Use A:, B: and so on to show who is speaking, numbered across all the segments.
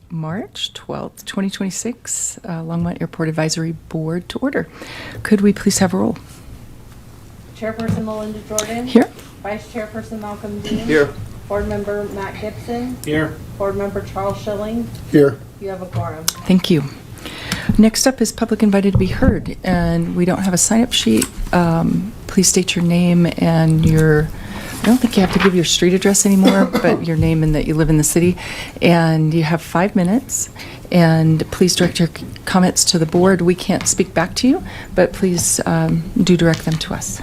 A: March 12th, 2026, Longmont Airport Advisory Board to order. Could we please have a roll?
B: Chairperson Melinda Jordan.
A: Here.
B: Vice Chairperson Malcolm Dean.
C: Here.
B: Board Member Matt Gibson.
C: Here.
B: Board Member Charles Schilling.
C: Here.
B: You have a quorum.
A: Thank you. Next up is public invited to be heard, and we don't have a sign-up sheet. Please state your name and your, I don't think you have to give your street address anymore, but your name and that you live in the city. And you have 5 minutes, and please direct your comments to the board. We can't speak back to you, but please do direct them to us.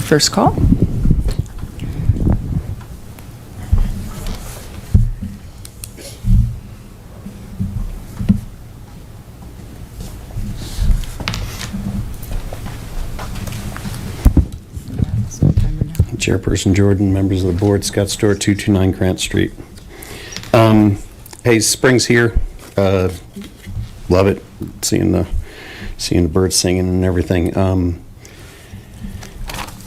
A: First call.
C: Chairperson Jordan, members of the board, Scott Stewart, 229 Grant Street. Hey, spring's here. Love it. Seeing the birds singing and everything.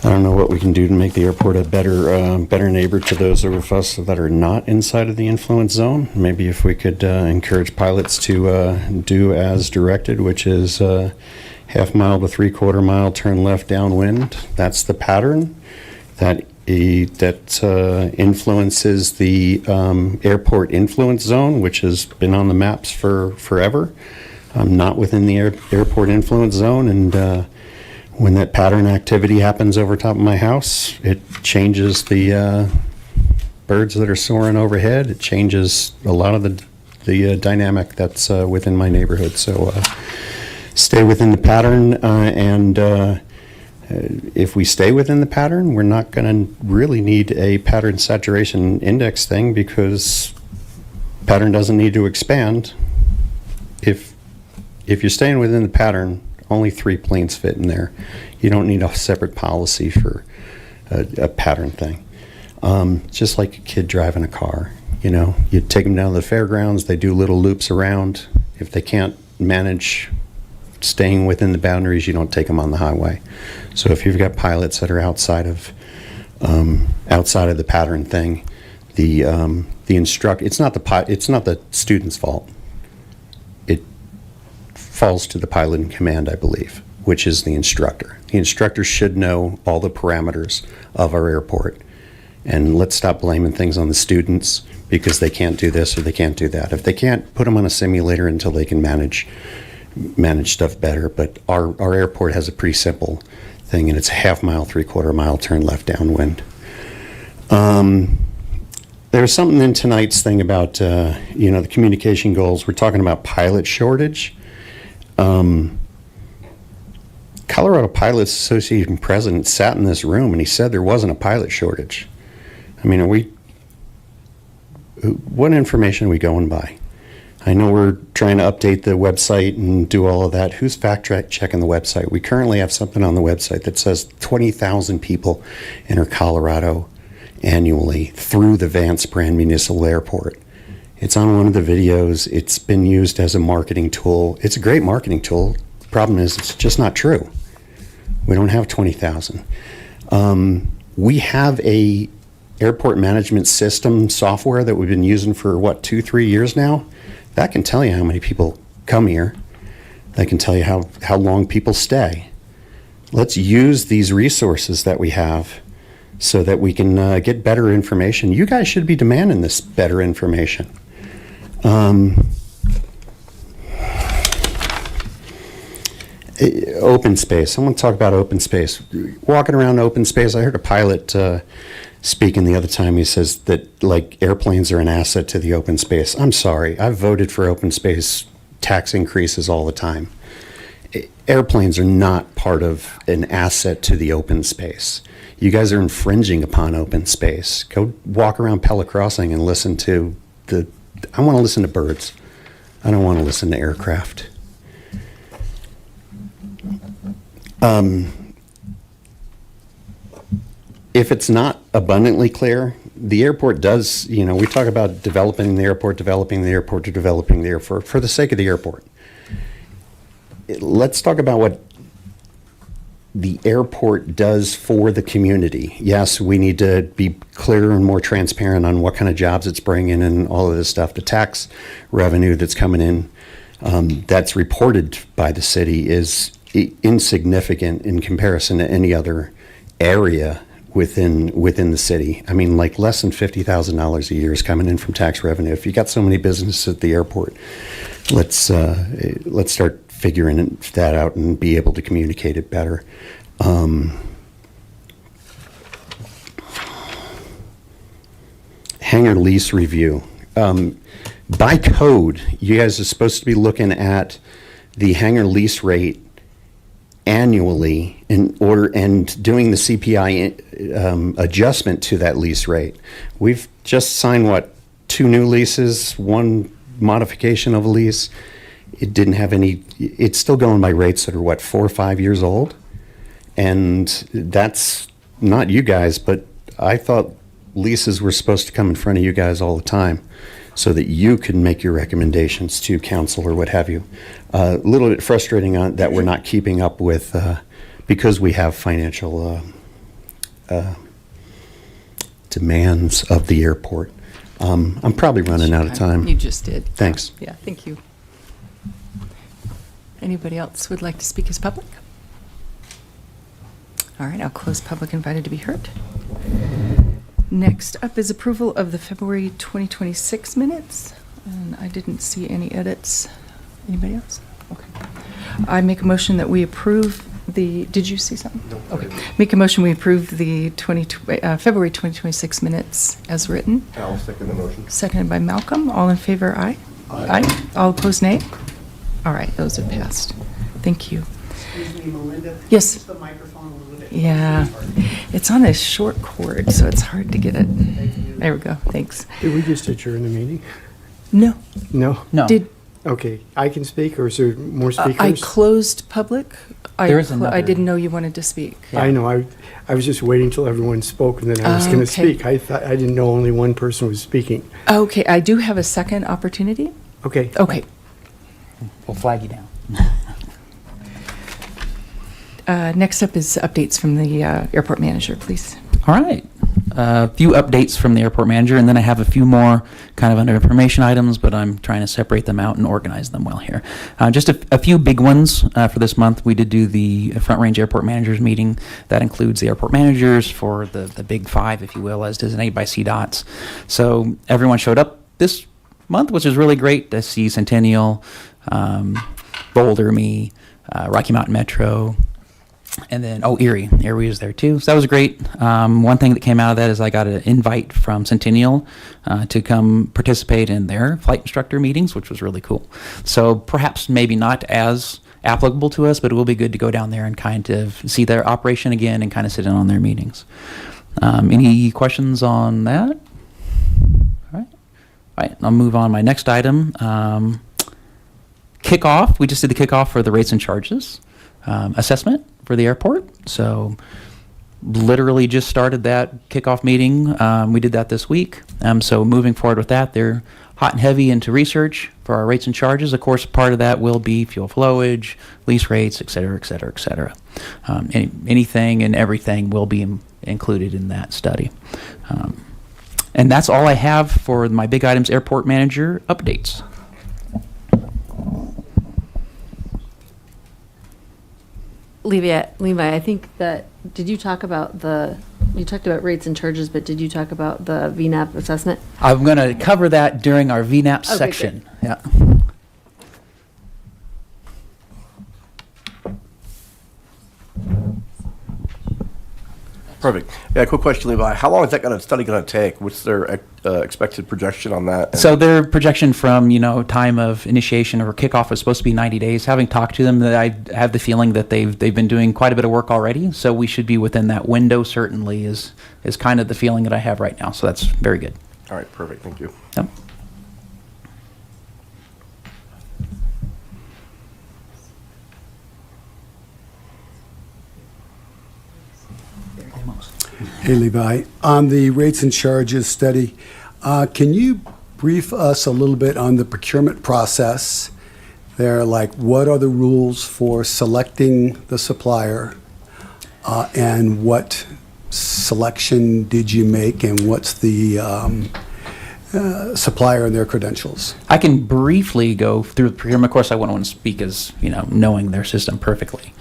C: I don't know what we can do to make the airport a better neighbor to those of us that are not inside of the influence zone. Maybe if we could encourage pilots to do as directed, which is half mile to 3/4 mile, turn left downwind. That's the pattern that influences the airport influence zone, which has been on the maps for forever. I'm not within the airport influence zone, and when that pattern activity happens over top of my house, it changes the birds that are soaring overhead. It changes a lot of the dynamic that's within my neighborhood. So stay within the pattern, and if we stay within the pattern, we're not going to really need a pattern saturation index thing, because pattern doesn't need to expand. If you're staying within the pattern, only 3 planes fit in there. You don't need a separate policy for a pattern thing. Just like a kid driving a car. You know, you take them down to the fairgrounds, they do little loops around. If they can't manage staying within the boundaries, you don't take them on the highway. So if you've got pilots that are outside of the pattern thing, it's not the student's fault. It falls to the pilot in command, I believe, which is the instructor. The instructor should know all the parameters of our airport. And let's stop blaming things on the students because they can't do this or they can't do that. If they can't, put them on a simulator until they can manage stuff better. But our airport has a pretty simple thing, and it's a half mile, 3/4 mile, turn left downwind. There's something in tonight's thing about the communication goals. We're talking about pilot shortage. Colorado Pilots Association president sat in this room and he said there wasn't a pilot shortage. I mean, what information are we going by? I know we're trying to update the website and do all of that. Who's fact checking the website? We currently have something on the website that says 20,000 people enter Colorado annually through the Vance Brand Municipal Airport. It's on one of the videos. It's been used as a marketing tool. It's a great marketing tool. The problem is it's just not true. We don't have 20,000. We have a airport management system software that we've been using for 2-3 years now. That can tell you how many people come here. That can tell you how long people stay. Let's use these resources that we have so that we can get better information. You guys should be demanding this better information. Open space. I want to talk about open space. Walking around open space, I heard a pilot speaking the other time. He says that airplanes are an asset to the open space. I'm sorry. I've voted for open space tax increases all the time. Airplanes are not part of an asset to the open space. You guys are infringing upon open space. Go walk around Pella Crossing and listen to I want to listen to birds. I don't want to listen to aircraft. If it's not abundantly clear, the airport does, we talk about developing the airport for the sake of the airport. Let's talk about what the airport does for the community. Yes, we need to be clearer and more transparent on what kind of jobs it's bringing and all of this stuff. The tax revenue that's coming in that's reported by the city is insignificant in comparison to any other area within the city. I mean, like less than $50,000 a year is coming in from tax revenue. If you got so many businesses at the airport, let's start figuring that out and be able to communicate it better. Hangar lease review. By code, you guys are supposed to be looking at the hangar lease rate annually in order and doing the CPI adjustment to that lease rate. We've just signed, 2 new leases, 1 modification of a lease. It didn't have any, it's still going by rates that are 4 or 5 years old. And that's not you guys, but I thought leases were supposed to come in front of you guys all the time so that you can make your recommendations to council or what have you. A little bit frustrating that we're not keeping up with, because we have financial demands of the airport. I'm probably running out of time.
A: You just did.
C: Thanks.
A: Yeah, thank you. Anybody else would like to speak as public? All right, I'll close public invited to be heard. Next up is approval of the February 2026 minutes. And I didn't see any edits. Anybody else? Okay. I make a motion that we approve did you see something?
D: No.
A: Okay. Make a motion we approve the February 2026 minutes as written.
D: I'll second the motion.
A: Seconded by Malcolm. All in favor, aye? Aye. All opposed, nay? All right, those have passed. Thank you.
E: Excuse me, Melinda?
A: Yes.
E: Just the microphone a little bit.
A: Yeah, it's on a short cord, so it's hard to get it. There we go, thanks.
E: Did we just adjourn the meeting?
A: No.
E: No?
F: No.
A: Did,
E: Okay, I can speak, or is there more speakers?
A: I closed public.
F: There is
A: I
F: another.
A: didn't know you wanted to speak.
F: Yeah.
E: I know, I was just waiting till everyone spoke, and then I was going to
A: Okay.
E: speak. I didn't know only one person was speaking.
A: Okay, I do have a second opportunity.
E: Okay.
A: Okay.
F: We'll flag you down.
A: Next up is updates from the airport manager, please.
F: All right. A few updates from the airport manager, and then I have a few more kind of under information items, but I'm trying to separate them out and organize them well here. Just a few big ones for this month. We did do the Front Range Airport Managers meeting. That includes the airport managers for the big 5, if you will, as designated by CDOTs. So everyone showed up this month, which is really great to see Centennial, Boulder, me, Rocky Mountain Metro, and then, Erie. Erie was there too. So that was great. One thing that came out of that is I got an invite from Centennial to come participate in their flight instructor meetings, which was really cool. So perhaps maybe not as applicable to us, but it will be good to go down there and kind of see their operation again and kind of sit in on their meetings. Any questions on that? All right, I'll move on. My next item, kickoff. We just did the kickoff for the rates and charges assessment for the airport. So literally just started that kickoff meeting. We did that this week. So moving forward with that, they're hot and heavy into research for our rates and charges. Of course, part of that will be fuel flowage, lease rates, et cetera, et cetera, et cetera. Anything and everything will be included in that study. And that's all I have for my big items airport manager updates.
G: Levi, I think that, did you talk about you talked about rates and charges, but did you talk about the VNAP assessment?
F: I'm going to cover that during our VNAP
G: Okay,
F: section. Yeah.
D: Perfect. Yeah, quick question, Levi. How long is that study going to take? What's their expected projection on that?
F: So their projection from, time of initiation or kickoff was supposed to be 90 days. Having talked to them, that I have the feeling that they've been doing quite a bit of work already. So we should be within that window, certainly, is kind of the feeling that I have right now. So that's very good.
D: All right, perfect. Thank you.
F: Yep.
H: Hey, Levi. On the rates and charges study, can you brief us a little bit on the procurement process there? Like, what are the rules for selecting the supplier? And what selection did you make, and what's the supplier and their credentials?
F: I can briefly go through the procurement. Of course, I wouldn't want to speak as, knowing their system perfectly.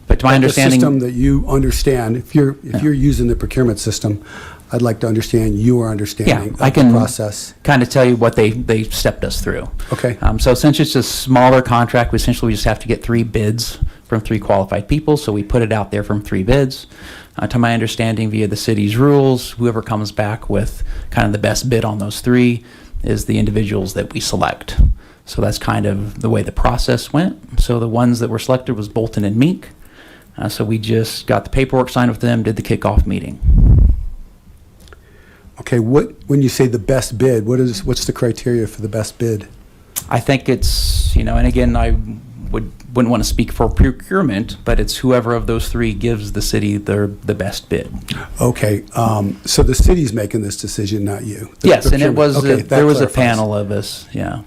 F: But to my understanding...
H: The system that you understand, if you're using the procurement system, I'd like to understand your understanding of
F: I
H: the
F: can
H: process.
F: kind of tell you what they stepped us through.
H: Okay.
F: So since it's a smaller contract, we essentially just have to get 3 bids from 3 qualified people. So we put it out there from 3 bids. To my understanding, via the city's rules, whoever comes back with kind of the best bid on those 3 is the individuals that we select. So that's kind of the way the process went. So the ones that were selected was Bolton and Meek. So we just got the paperwork signed with them, did the kickoff meeting.
H: Okay, when you say the best bid, what's the criteria for the best bid?
F: I think it's, and again, I wouldn't want to speak for procurement, but it's whoever of those 3 gives the city the best bid.
H: Okay, so the city's making this decision, not you? The
F: Yes, and it
H: procurement.
F: was,
H: Okay,
F: there was a
H: clarifies.
F: panel of us, yeah.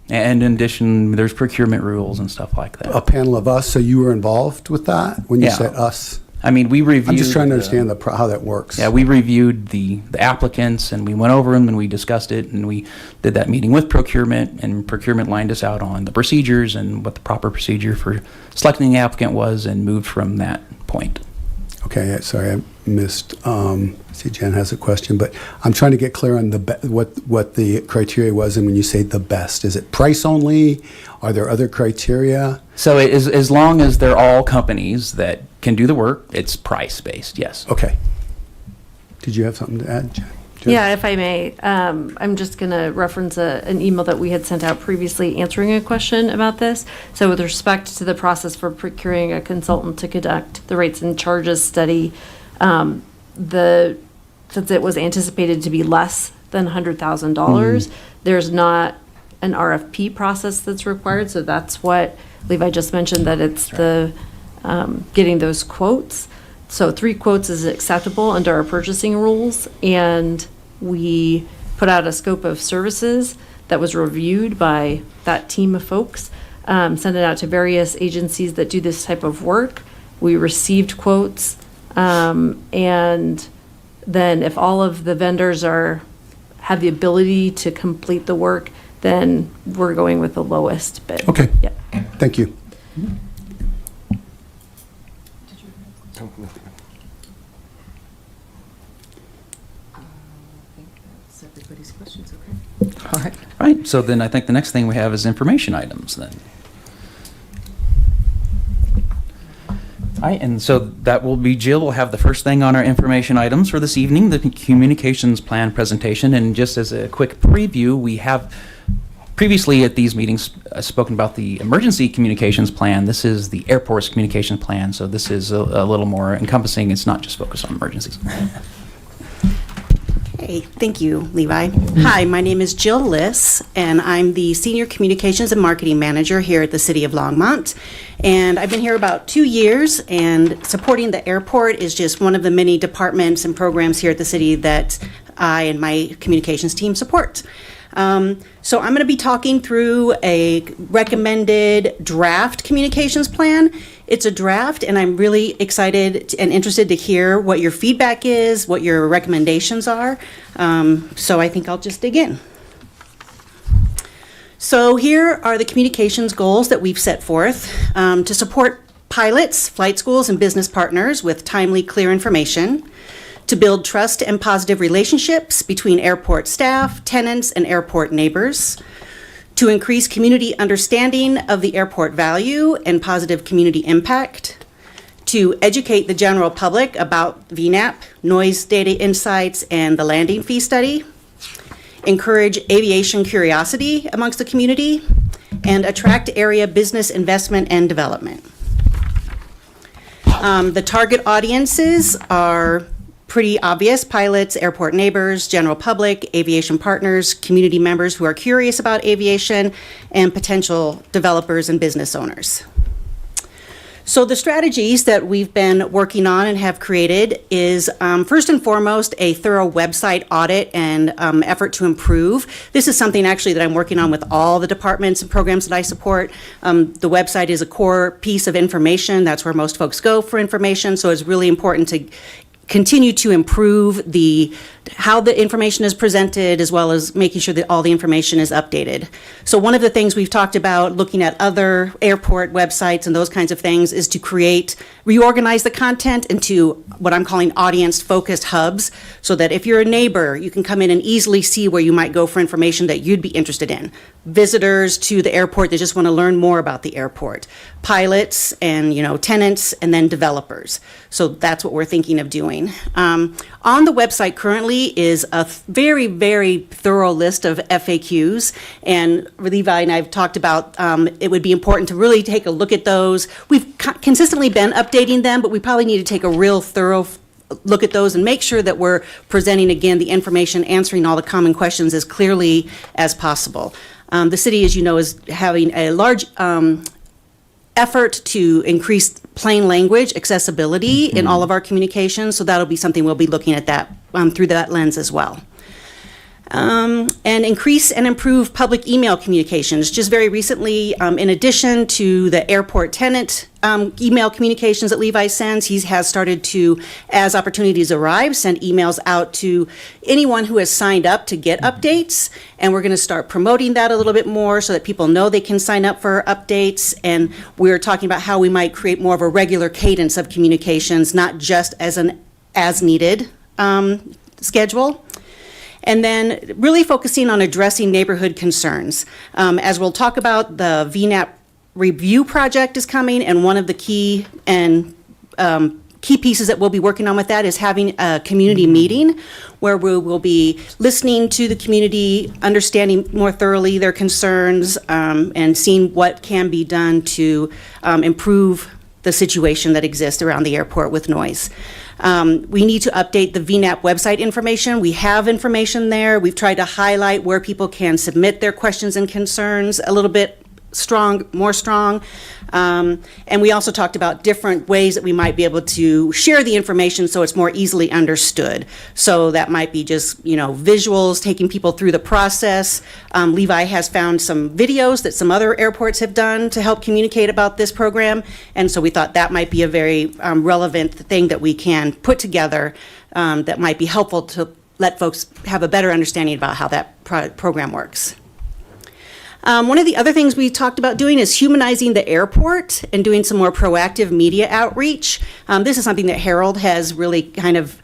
F: And in addition, there's procurement rules and stuff like
H: A
F: that.
H: panel of us, so you were involved with that when you
F: Yeah.
H: said us?
F: I mean, we reviewed...
H: I'm just trying to understand how that works.
F: Yeah, we reviewed the applicants, and we went over them, and we discussed it, and we did that meeting with procurement, and procurement lined us out on the procedures and what the proper procedure for selecting the applicant was, and moved from that point.
H: Okay, sorry, I missed, see Jen has a question, but I'm trying to get clear on what the criteria was, and when you say the best, is it price only? Are there other criteria?
F: So it is, as long as they're all companies that can do the work, it's price-based, yes.
H: Okay. Did you have something to add, Jen?
G: Yeah, if I may, I'm just going to reference an email that we had sent out previously answering a question about this. So with respect to the process for procuring a consultant to conduct the rates and charges study, since it was anticipated to be less than $100,000, there's not an RFP process that's required. So that's what Levi just mentioned, that it's the getting those quotes. So 3 quotes is acceptable under our purchasing rules, and we put out a scope of services that was reviewed by that team of folks, sent it out to various agencies that do this type of work. We received quotes, and then if all of the vendors have the ability to complete the work, then we're going with the lowest bid.
H: Okay.
G: Yeah.
H: Thank you.
A: Everybody's questions, okay? All right.
F: Right, so then I think the next thing we have is information items then. All right, and so that will be Jill will have the first thing on our information items for this evening, the communications plan presentation. And just as a quick preview, we have previously at these meetings spoken about the emergency communications plan. This is the airport's communication plan, so this is a little more encompassing. It's not just focused on emergencies.
I: Hey, thank you, Levi. Hi, my name is Jill Liss, and I'm the Senior Communications and Marketing Manager here at the City of Longmont. And I've been here about 2 years, and supporting the airport is just one of the many departments and programs here at the city that I and my communications team support. So I'm going to be talking through a recommended draft communications plan. It's a draft, and I'm really excited and interested to hear what your feedback is, what your recommendations are. So I think I'll just dig in. So here are the communications goals that we've set forth to support pilots, flight schools, and business partners with timely, clear information, to build trust and positive relationships between airport staff, tenants, and airport neighbors, to increase community understanding of the airport value and positive community impact, to educate the general public about VNAP, noise data insights, and the landing fee study, encourage aviation curiosity amongst the community, and attract area business investment and development. The target audiences are pretty obvious: pilots, airport neighbors, general public, aviation partners, community members who are curious about aviation, and potential developers and business owners. So the strategies that we've been working on and have created is first and foremost a thorough website audit and effort to improve. This is something actually that I'm working on with all the departments and programs that I support. The website is a core piece of information. That's where most folks go for information. So it's really important to continue to improve how the information is presented, as well as making sure that all the information is updated. So one of the things we've talked about looking at other airport websites and those kinds of things is to reorganize the content into what I'm calling audience-focused hubs, so that if you're a neighbor, you can come in and easily see where you might go for information that you'd be interested in. Visitors to the airport that just want to learn more about the airport. Pilots and, tenants, and then developers. So that's what we're thinking of doing. On the website currently is a very, very thorough list of FAQs, and Levi and I have talked about it would be important to really take a look at those. We've consistently been updating them, but we probably need to take a real thorough look at those and make sure that we're presenting, again, the information, answering all the common questions as clearly as possible. The city, as you know, is having a large effort to increase plain language accessibility in all of our communications, so that'll be something we'll be looking at that through that lens as well. And increase and improve public email communications. Just very recently, in addition to the airport tenant email communications that Levi sends, he has started to, as opportunities arrive, send emails out to anyone who has signed up to get updates. And we're going to start promoting that a little bit more so that people know they can sign up for updates. And we're talking about how we might create more of a regular cadence of communications, not just as an as-needed schedule. And then really focusing on addressing neighborhood concerns. As we'll talk about, the VNAP review project is coming, and one of the key pieces that we'll be working on with that is having a community meeting where we will be listening to the community, understanding more thoroughly their concerns, and seeing what can be done to improve the situation that exists around the airport with noise. We need to update the VNAP website information. We have information there. We've tried to highlight where people can submit their questions and concerns a little bit more strong. And we also talked about different ways that we might be able to share the information so it's more easily understood. So that might be just, visuals, taking people through the process. Levi has found some videos that some other airports have done to help communicate about this program. And so we thought that might be a very relevant thing that we can put together that might be helpful to let folks have a better understanding about how that program works. One of the other things we talked about doing is humanizing the airport and doing some more proactive media outreach. This is something that Harold has really kind of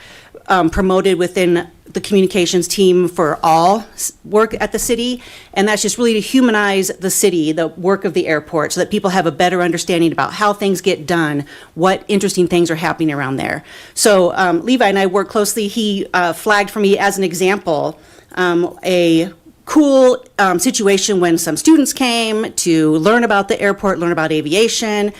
I: promoted within the communications team for all work at the city, and that's just really to humanize the city, the work of the airport, so that people have a better understanding about how things get done, what interesting things are happening around there. So Levi and I work closely. He flagged for me as an example a cool situation when some students came to learn about the airport, learn about aviation,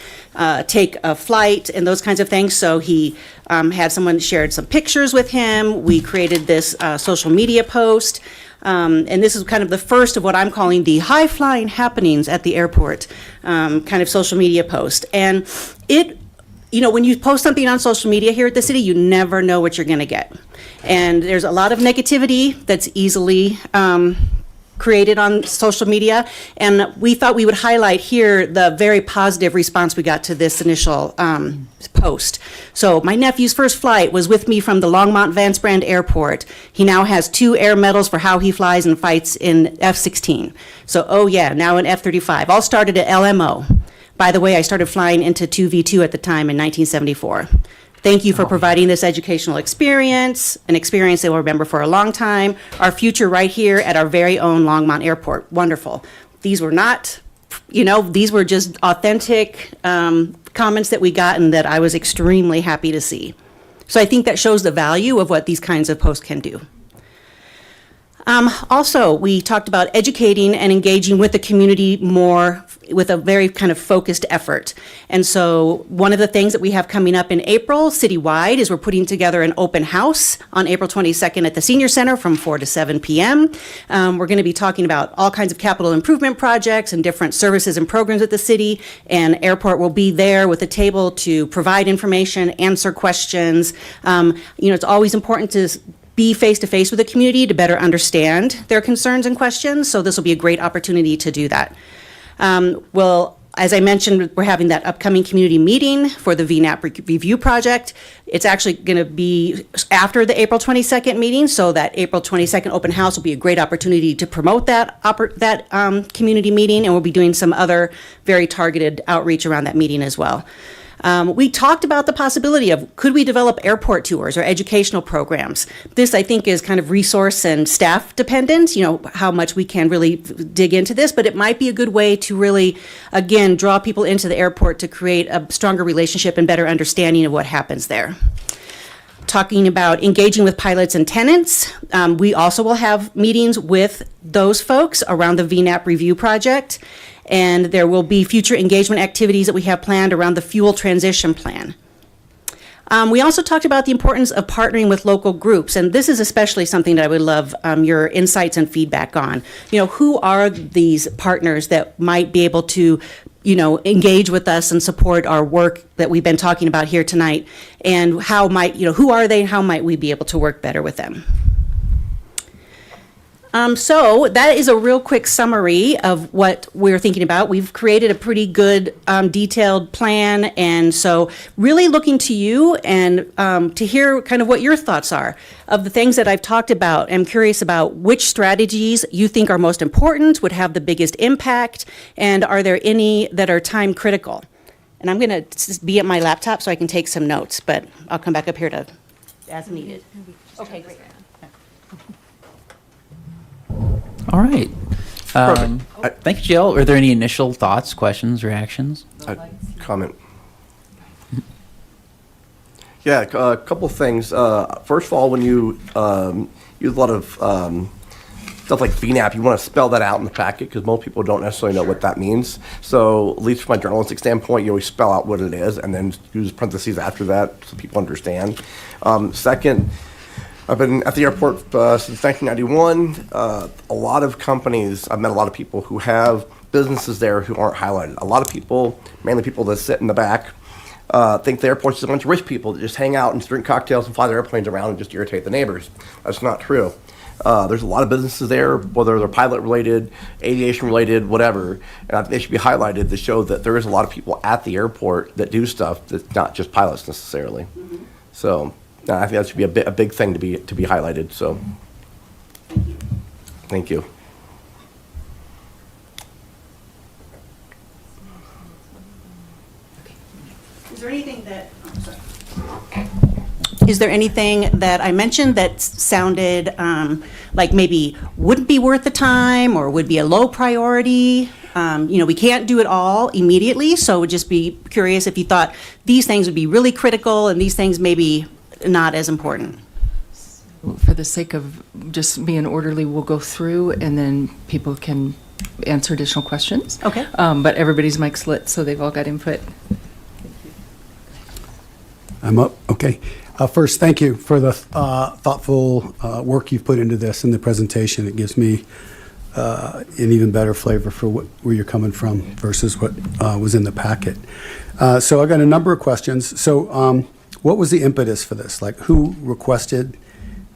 I: take a flight, and those kinds of things. So he had someone shared some pictures with him. We created this social media post. And this is kind of the first of what I'm calling the high-flying happenings at the airport kind of social media post. And when you post something on social media here at the city, you never know what you're going to get. And there's a lot of negativity that's easily created on social media, and we thought we would highlight here the very positive response we got to this initial post. So my nephew's first flight was with me from the Longmont Vance Brand Airport. He now has 2 air medals for how he flies and fights in F-16. So, now in F-35. All started at LMO. By the way, I started flying into 2V2 at the time in 1974. Thank you for providing this educational experience, an experience they will remember for a long time. Our future right here at our very own Longmont Airport. Wonderful. These were not, these were just authentic comments that we got and that I was extremely happy to see. So I think that shows the value of what these kinds of posts can do. Also, we talked about educating and engaging with the community more with a very kind of focused effort. And so one of the things that we have coming up in April citywide is we're putting together an open house on April 22nd at the Senior Center from 4 to 7 p.m. We're going to be talking about all kinds of capital improvement projects and different services and programs at the city, and Airport will be there with a table to provide information, answer questions. It's always important to be face-to-face with the community to better understand their concerns and questions, so this will be a great opportunity to do that. Well, as I mentioned, we're having that upcoming community meeting for the VNAP review project. It's actually going to be after the April 22nd meeting, so that April 22nd open house will be a great opportunity to promote that community meeting, and we'll be doing some other very targeted outreach around that meeting as well. We talked about the possibility of, could we develop airport tours or educational programs? This, I think, is kind of resource and staff dependent, how much we can really dig into this, but it might be a good way to really, again, draw people into the airport to create a stronger relationship and better understanding of what happens there. Talking about engaging with pilots and tenants, we also will have meetings with those folks around the VNAP review project. And there will be future engagement activities that we have planned around the fuel transition plan. We also talked about the importance of partnering with local groups, and this is especially something that I would love your insights and feedback on. Who are these partners that might be able to, engage with us and support our work that we've been talking about here tonight, and how might, who are they, and how might we be able to work better with them? So that is a real quick summary of what we're thinking about. We've created a pretty good detailed plan, and so really looking to you and to hear kind of what your thoughts are of the things that I've talked about. I'm curious about which strategies you think are most important, would have the biggest impact, and are there any that are time critical? And I'm going to be at my laptop so I can take some notes, but I'll come back up here to as needed. Okay, great.
F: All right. Thank you, Jill. Are there any initial thoughts, questions, reactions?
D: Comment. Yeah, a couple things. First of all, when you use a lot of stuff like VNAP, you want to spell that out in the packet because most people don't necessarily know what that means. So at least from a journalistic standpoint, you always spell out what it is and then use parentheses after that so people understand. Second, I've been at the airport since 1991. A lot of companies, I've met a lot of people who have businesses there who aren't highlighted. A lot of people, mainly people that sit in the back, think the airport's just a bunch of rich people that just hang out and drink cocktails and fly their airplanes around and just irritate the neighbors. That's not true. There's a lot of businesses there, whether they're pilot-related, aviation-related, whatever, and I think they should be highlighted to show that there is a lot of people at the airport that do stuff that's not just pilots necessarily. Mm-hmm. So I think that should be a big thing to be highlighted. So, thank you.
I: Is there anything that? Is there anything that I mentioned that sounded like maybe wouldn't be worth the time or would be a low priority? We can't do it all immediately, so would just be curious if you thought these things would be really critical and these things maybe not as important.
A: For the sake of just being orderly, we'll go through and then people can answer additional questions.
I: Okay.
A: But everybody's mic's lit, so they've all got input.
H: I'm up. Okay. First, thank you for the thoughtful work you've put into this and the presentation. It gives me an even better flavor for where you're coming from versus what was in the packet. So I got a number of questions. So what was the impetus for this? Like, who requested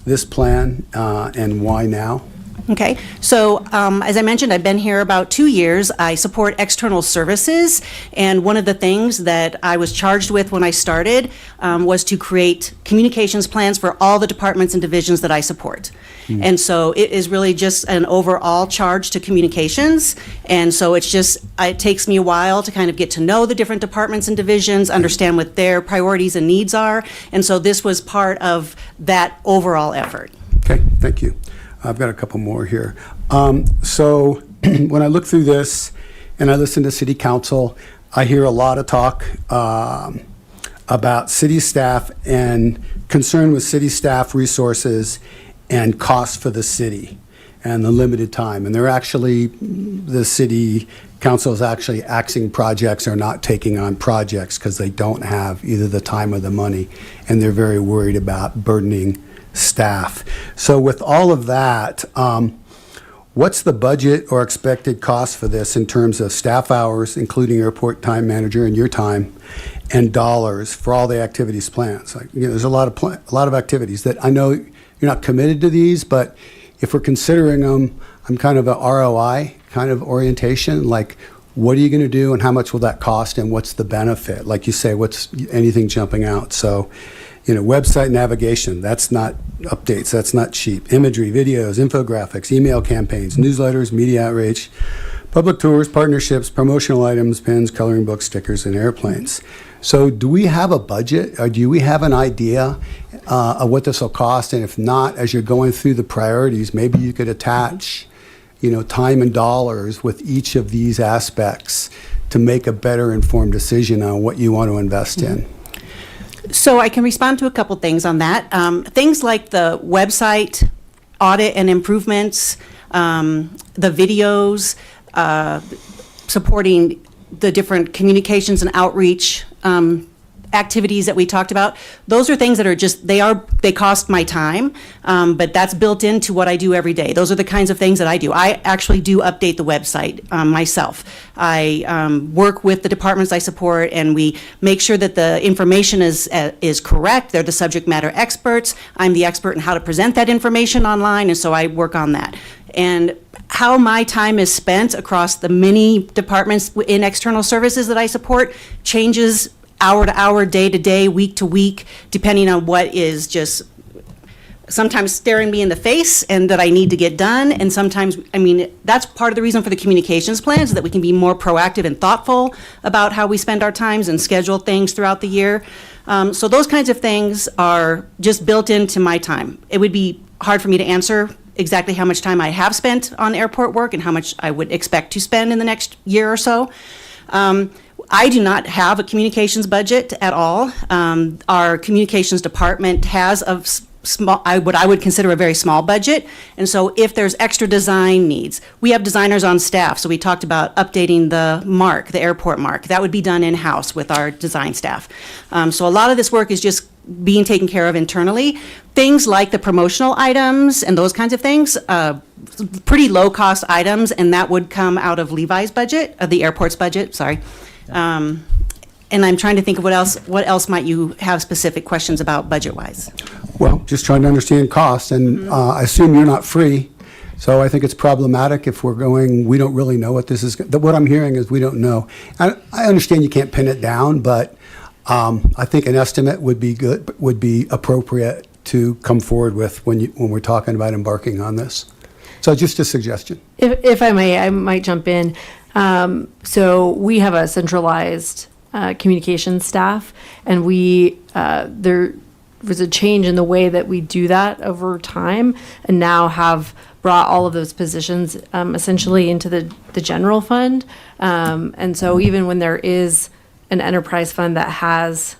H: this plan and why now?
I: Okay, so as I mentioned, I've been here about 2 years. I support external services, and one of the things that I was charged with when I started was to create communications plans for all the departments and divisions that I support. And so it is really just an overall charge to communications, and so it takes me a while to kind of get to know the different departments and divisions, understand what their priorities and needs are, and so this was part of that overall effort.
H: Okay, thank you. I've got a couple more here. So when I look through this and I listen to city council, I hear a lot of talk about city staff and concern with city staff resources and costs for the city and the limited time. And they're actually, the city council is actually axing projects or not taking on projects because they don't have either the time or the money, and they're very worried about burdening staff. So with all of that, what's the budget or expected cost for this in terms of staff hours, including airport time manager and your time, and dollars for all the activities plans? Like, there's a lot of activities that I know you're not committed to these, but if we're considering them, I'm kind of a ROI kind of orientation. Like, what are you going to do, and how much will that cost, and what's the benefit? Like you say, what's anything jumping out? So, website navigation, that's not updates, that's not cheap. Imagery, videos, infographics, email campaigns, newsletters, media outreach, public tours, partnerships, promotional items, pens, coloring books, stickers, and airplanes. So do we have a budget, or do we have an idea of what this will cost? And if not, as you're going through the priorities, maybe you could attach, time and dollars with each of these aspects to make a better informed decision on what you want to invest in.
I: So I can respond to a couple things on that. Things like the website audit and improvements, the videos, supporting the different communications and outreach activities that we talked about. Those are things that are just, they cost my time, but that's built into what I do every day. Those are the kinds of things that I do. I actually do update the website myself. I work with the departments I support, and we make sure that the information is correct. They're the subject matter experts. I'm the expert in how to present that information online, and so I work on that. And how my time is spent across the many departments in external services that I support changes hour to hour, day to day, week to week, depending on what is just sometimes staring me in the face and that I need to get done. And sometimes, that's part of the reason for the communications plans, so that we can be more proactive and thoughtful about how we spend our times and schedule things throughout the year. So those kinds of things are just built into my time. It would be hard for me to answer exactly how much time I have spent on airport work and how much I would expect to spend in the next year or so. I do not have a communications budget at all. Our communications department has what I would consider a very small budget. And so if there's extra design needs, we have designers on staff. So we talked about updating the airport mark. That would be done in-house with our design staff. So a lot of this work is just being taken care of internally. Things like the promotional items and those kinds of things, pretty low-cost items, and that would come out of Levi's budget, the airport's budget, sorry. And I'm trying to think of what else might you have specific questions about budget-wise?
H: Well, just trying to understand cost, and I assume you're not free, so I think it's problematic if we're going, we don't really know what this is. What I'm hearing is we don't know. I understand you can't pin it down, but I think an estimate would be good, would be appropriate to come forward with when we're talking about embarking on this. So just a suggestion.
G: If I may, I might jump in. So we have a centralized communications staff, and there was a change in the way that we do that over time, and now have brought all of those positions essentially into the general fund. And so even when there is an enterprise fund that has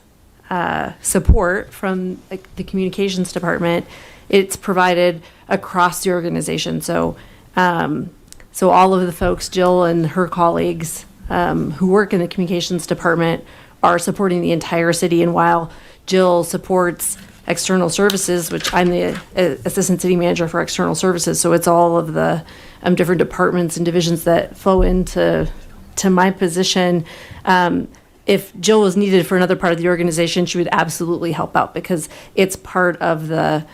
G: support from the communications department, it's provided across the organization. So all of the folks, Jill and her colleagues who work in the communications department, are supporting the entire city. And while Jill supports external services, which I'm the assistant city manager for external services, so it's all of the different departments and divisions that flow into my position. If Jill was needed for another part of the organization, she would absolutely help out, because it's part of the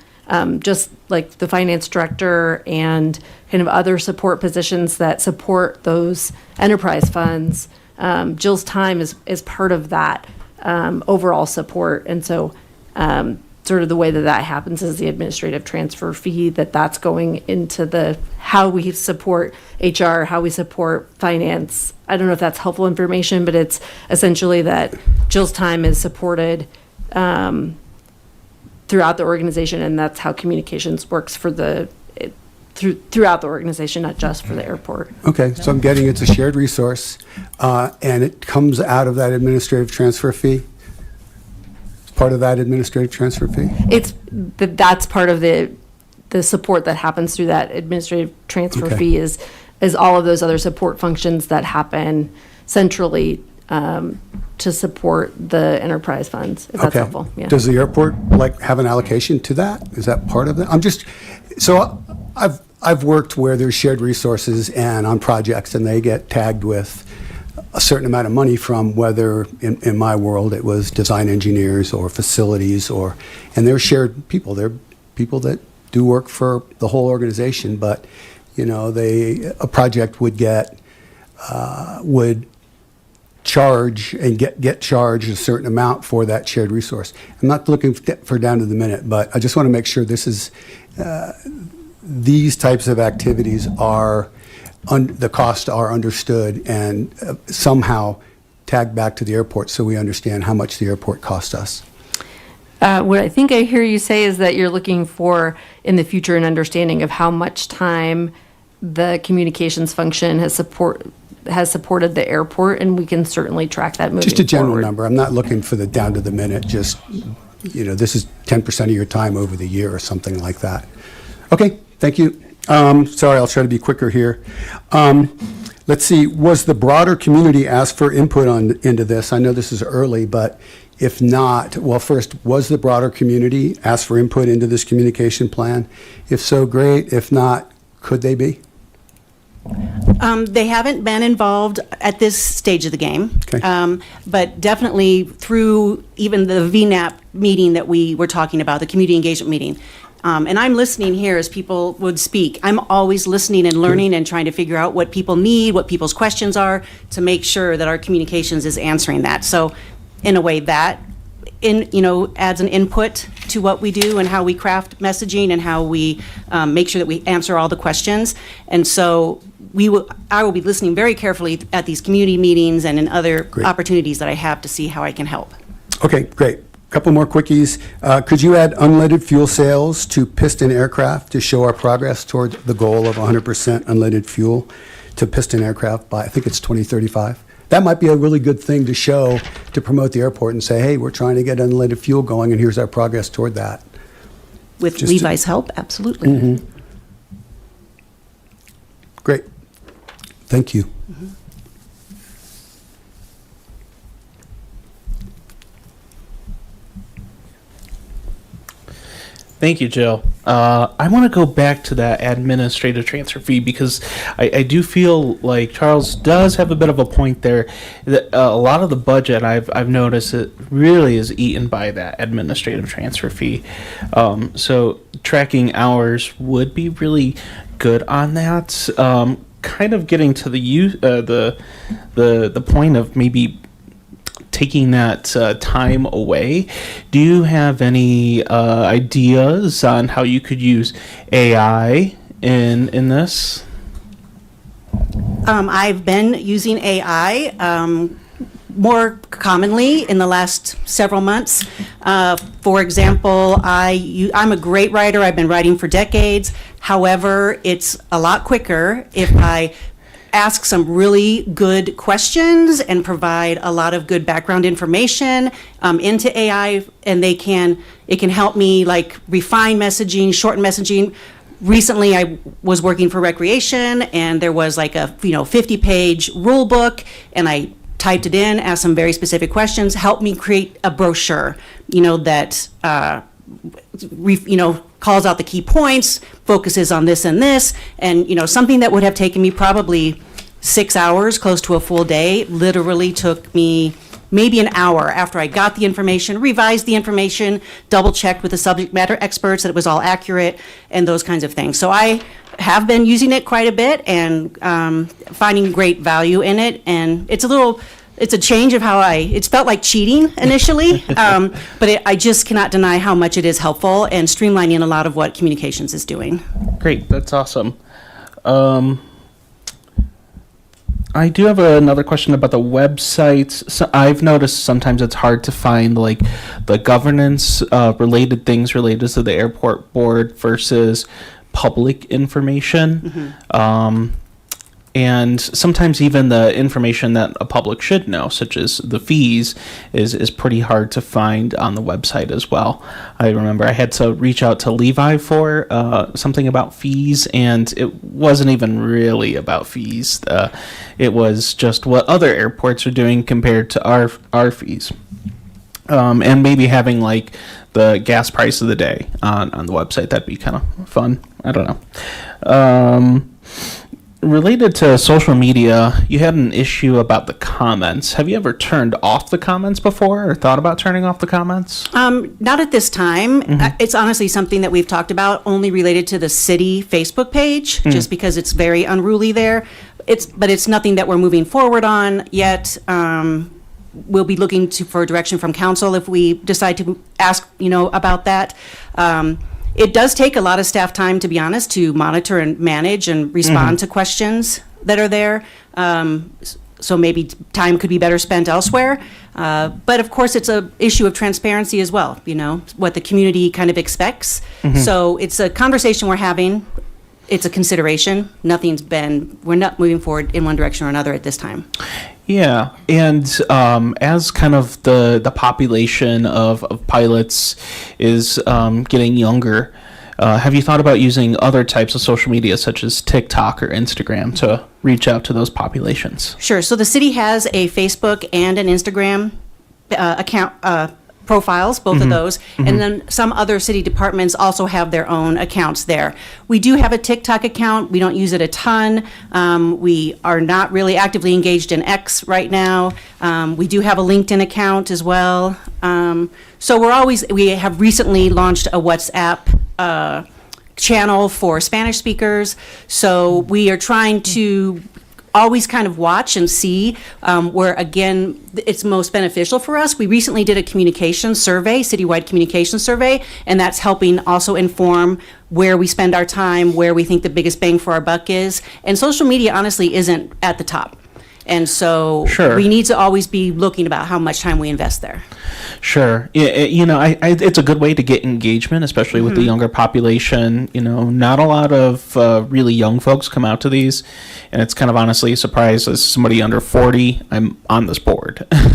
G: just like the finance director and kind of other support positions that support those enterprise funds. Jill's time is part of that overall support. And so sort of the way that happens is the administrative transfer fee that's going into how we support HR, how we support finance. I don't know if that's helpful information, but it's essentially that Jill's time is supported throughout the organization, and that's how communications works throughout the organization, not just for the airport.
H: Okay, so I'm getting it's a shared resource, and it comes out of that administrative transfer fee? Part of that administrative transfer fee?
G: That's part of the support that happens through that administrative transfer
H: Okay.
G: fee is is all of those other support functions that happen centrally to support the enterprise funds, if that's
H: Okay.
G: helpful. Yeah.
H: Does the airport have an allocation to that? Is that part of it? I've worked where there's shared resources and on projects, and they get tagged with a certain amount of money from, whether in my world it was design engineers or facilities, and they're shared people. They're people that do work for the whole organization, but a project would charge and get charged a certain amount for that shared resource. I'm not looking for down to the minute, but I just want to make sure these types of activities the costs are understood and somehow tagged back to the airport, so we understand how much the airport costs us.
G: What I think I hear you say is that you're looking for, in the future, an understanding of how much time the communications function has supported the airport, and we can certainly track that moving forward.
H: Just a general number. I'm not looking for the down to the minute, just, this is 10% of your time over the year or something like that. Okay, thank you. Sorry, I'll try to be quicker here. Let's see, was the broader community asked for input into this? I know this is early, but if not, well, first, was the broader community asked for input into this communication plan? If so, great. If not, could they be?
I: They haven't been involved at this stage of the game.
H: Okay.
I: But definitely through even the VNAP meeting that we were talking about, the community engagement meeting. And I'm listening here as people would speak. I'm always listening and learning and trying to figure out what people need, what people's questions are, to make sure that our communications is answering that. So in a way that adds an input to what we do and how we craft messaging and how we make sure that we answer all the questions. And so I will be listening very carefully at these community meetings and in other
H: Great.
I: opportunities that I have to see how I can help.
H: Okay, great. Couple more quickies. Could you add unleaded fuel sales to piston aircraft to show our progress toward the goal of 100% unleaded fuel to piston aircraft by, I think it's 2035? That might be a really good thing to show to promote the airport and say, hey, we're trying to get unleaded fuel going, and here's our progress toward that.
I: With
H: Just to-
I: Levi's help, absolutely.
H: Mm-hmm. Great. Thank you.
J: Thank you, Jill. I want to go back to that administrative transfer fee because I do feel like Charles does have a bit of a point there. That a lot of the budget I've noticed it really is eaten by that administrative transfer fee. So tracking hours would be really good on that. Kind of getting to the point of maybe taking that time away. Do you have any ideas on how you could use AI in this?
I: I've been using AI more commonly in the last several months. For example, I'm a great writer. I've been writing for decades. However, it's a lot quicker if I ask some really good questions and provide a lot of good background information into AI, and it can help me like refine messaging, shorten messaging. Recently, I was working for Recreation, and there was like a 50-page rule book, and I typed it in, asked some very specific questions, helped me create a brochure, that calls out the key points, focuses on this and this, and something that would have taken me probably 6 hours, close to a full day, literally took me maybe an hour after I got the information, revised the information, double-checked with the subject matter experts that it was all accurate, and those kinds of things. So I have been using it quite a bit and finding great value in it, and it's a change of how it's felt like cheating initially, but I just cannot deny how much it is helpful and streamlining a lot of what communications is doing.
J: Great, that's awesome. I do have another question about the websites. So I've noticed sometimes it's hard to find like the governance related things related to the airport board versus public information. and sometimes even the information that a public should know, such as the fees, is pretty hard to find on the website as well. I remember I had to reach out to Levi for something about fees, and it wasn't even really about fees. It was just what other airports are doing compared to our fees. And maybe having like the gas price of the day on the website. That'd be kind of fun. I don't know. Related to social media, you had an issue about the comments. Have you ever turned off the comments before or thought about turning off the comments?
I: Not at this time. It's honestly something that we've talked about, only related to the city Facebook page, just because it's very unruly there. But it's nothing that we're moving forward on yet. We'll be looking for direction from council if we decide to ask, about that. It does take a lot of staff time, to be honest, to monitor and manage and respond to questions that are there. So maybe time could be better spent elsewhere. But of course, it's an issue of transparency as well, what the community kind of expects. So it's a conversation we're having. It's a consideration. We're not moving forward in one direction or another at this time.
J: Yeah, and as kind of the population of pilots is getting younger, have you thought about using other types of social media such as TikTok or Instagram to reach out to those populations?
I: Sure. So the city has a Facebook and an Instagram account profiles, both of those, and then some other city departments also have their own accounts there. We do have a TikTok account. We don't use it a ton. We are not really actively engaged in X right now. We do have a LinkedIn account as well. So we have recently launched a WhatsApp channel for Spanish speakers. So we are trying to always kind of watch and see where, again, it's most beneficial for us. We recently did a communication survey, citywide communication survey, and that's helping also inform where we spend our time, where we think the biggest bang for our buck is. And social media, honestly, isn't at the top. And so we need to always be looking about how much time we invest there.
J: Sure. It's a good way to get engagement, especially with the younger population. Not a lot of really young folks come out to these, and it's kind of honestly a surprise as somebody under 40, I'm on this board. I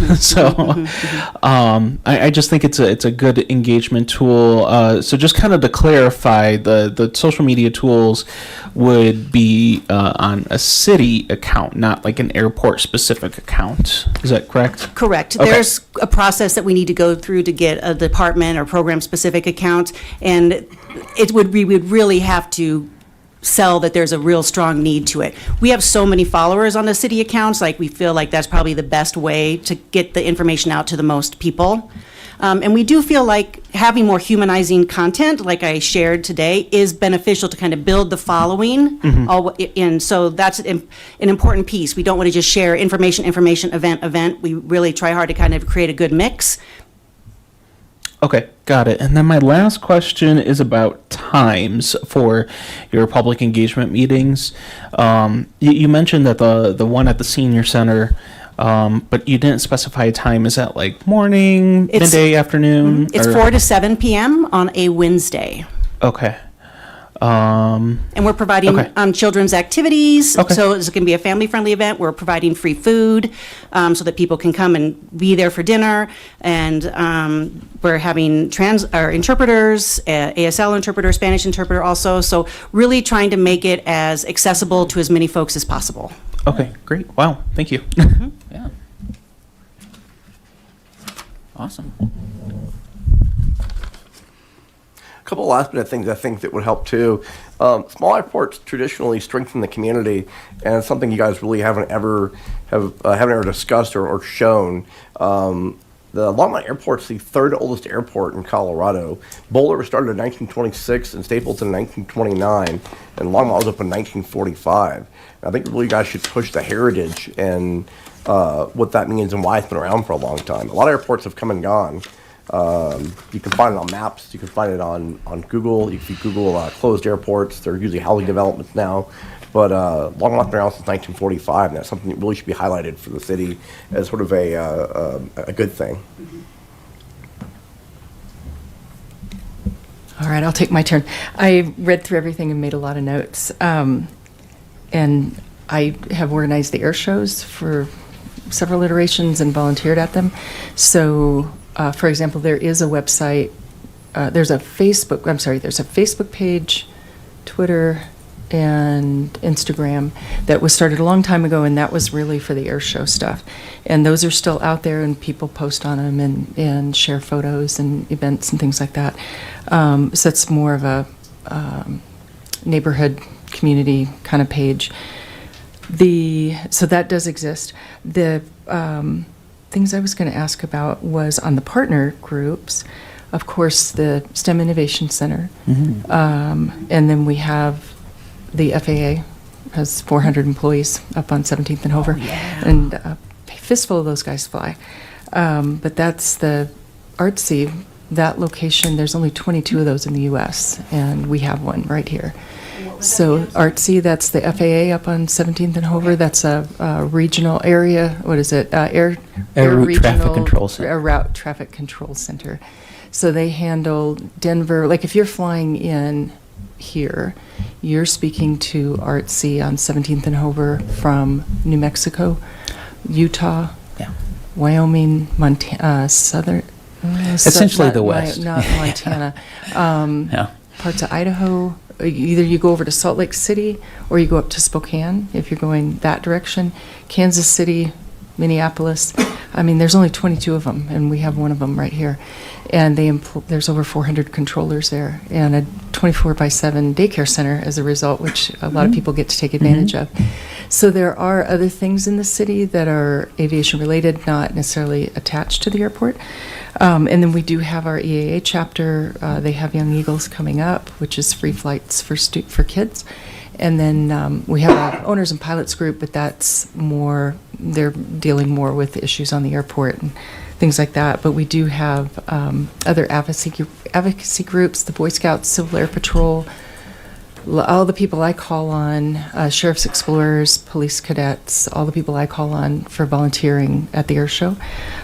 J: just think it's a good engagement tool. So just kind of to clarify, the social media tools would be on a city account, not like an airport-specific account. Is that correct?
I: Correct.
J: Okay.
I: There's a process that we need to go through to get a department or program-specific account, and we would really have to sell that there's a real strong need to it. We have so many followers on the city accounts, we feel like that's probably the best way to get the information out to the most people. And we do feel like having more humanizing content, like I shared today, is beneficial to kind of build the following. And so that's an important piece. We don't want to just share information, event. We really try hard to kind of create a good mix.
J: Okay, got it. And then my last question is about times for your public engagement meetings. You mentioned that the one at the senior center, but you didn't specify a time. Is that like morning, midday, afternoon?
I: It's 4 to 7 p.m. on a Wednesday.
J: Okay.
I: And we're providing children's activities, so it's going to be a family-friendly event. We're providing free food so that people can come and be there for dinner. And we're having interpreters, ASL interpreter, Spanish interpreter also. So really trying to make it as accessible to as many folks as possible.
J: Okay, great. Wow, thank you.
F: Yeah. Awesome.
D: A couple of last minute things I think that would help too. Small airports traditionally strengthen the community, and it's something you guys really haven't ever discussed or shown. The Longmont Airport's the third oldest airport in Colorado. Boulder was started in 1926 and Stapleton in 1929, and Longmont was opened in 1945. And I think really you guys should push the heritage and what that means and why it's been around for a long time. A lot of airports have come and gone. You can find it on maps. You can find it on Google. If you Google closed airports, they're usually housing developments now. But Longmont's been around since 1945, and that's something that really should be highlighted for the city as sort of a good thing.
A: All right, I'll take my turn. I read through everything and made a lot of notes. And I have organized the air shows for several iterations and volunteered at them. So, for example, there is a website, there's a Facebook page, Twitter, and Instagram that was started a long time ago, and that was really for the air show stuff. And those are still out there, and people post on them and share photos and events and things like that. So it's more of a neighborhood community kind of page. So that does exist. The things I was going to ask about was on the partner groups, of course, the STEM Innovation Center. And then we have the FAA has 400 employees up on 17th and Hover. And a fistful of those guys fly. But that's the Artsy, that location, there's only 22 of those in the U.S., and we have one right here. So Artsy, that's the FAA up on 17th and Hover. That's a regional area. What is it? Air
F: Route Traffic
A: Regional
F: Control Center.
A: Air Route Traffic Control Center. So they handle Denver. Like if you're flying in here, you're speaking to Artsy on 17th and Hover from New Mexico, Utah, Wyoming, Montana,
F: Essentially the West.
A: Not Montana. Parts of Idaho. Either you go over to Salt Lake City or you go up to Spokane if you're going that direction. Kansas City, Minneapolis. I mean, there's only 22 of them, and we have one of them right here. And there's over 400 controllers there, and a 24/7 daycare center as a result, which a lot of people get to take advantage of. So there are other things in the city that are aviation related, not necessarily attached to the airport. And then we do have our EAA chapter. They have Young Eagles coming up, which is free flights for kids. And then we have an owners and pilots group, but that's more, they're dealing more with issues on the airport and things like that. But we do have other advocacy groups, the Boy Scouts, Civil Air Patrol, all the people I call on, sheriff's explorers, police cadets, all the people I call on for volunteering at the air show.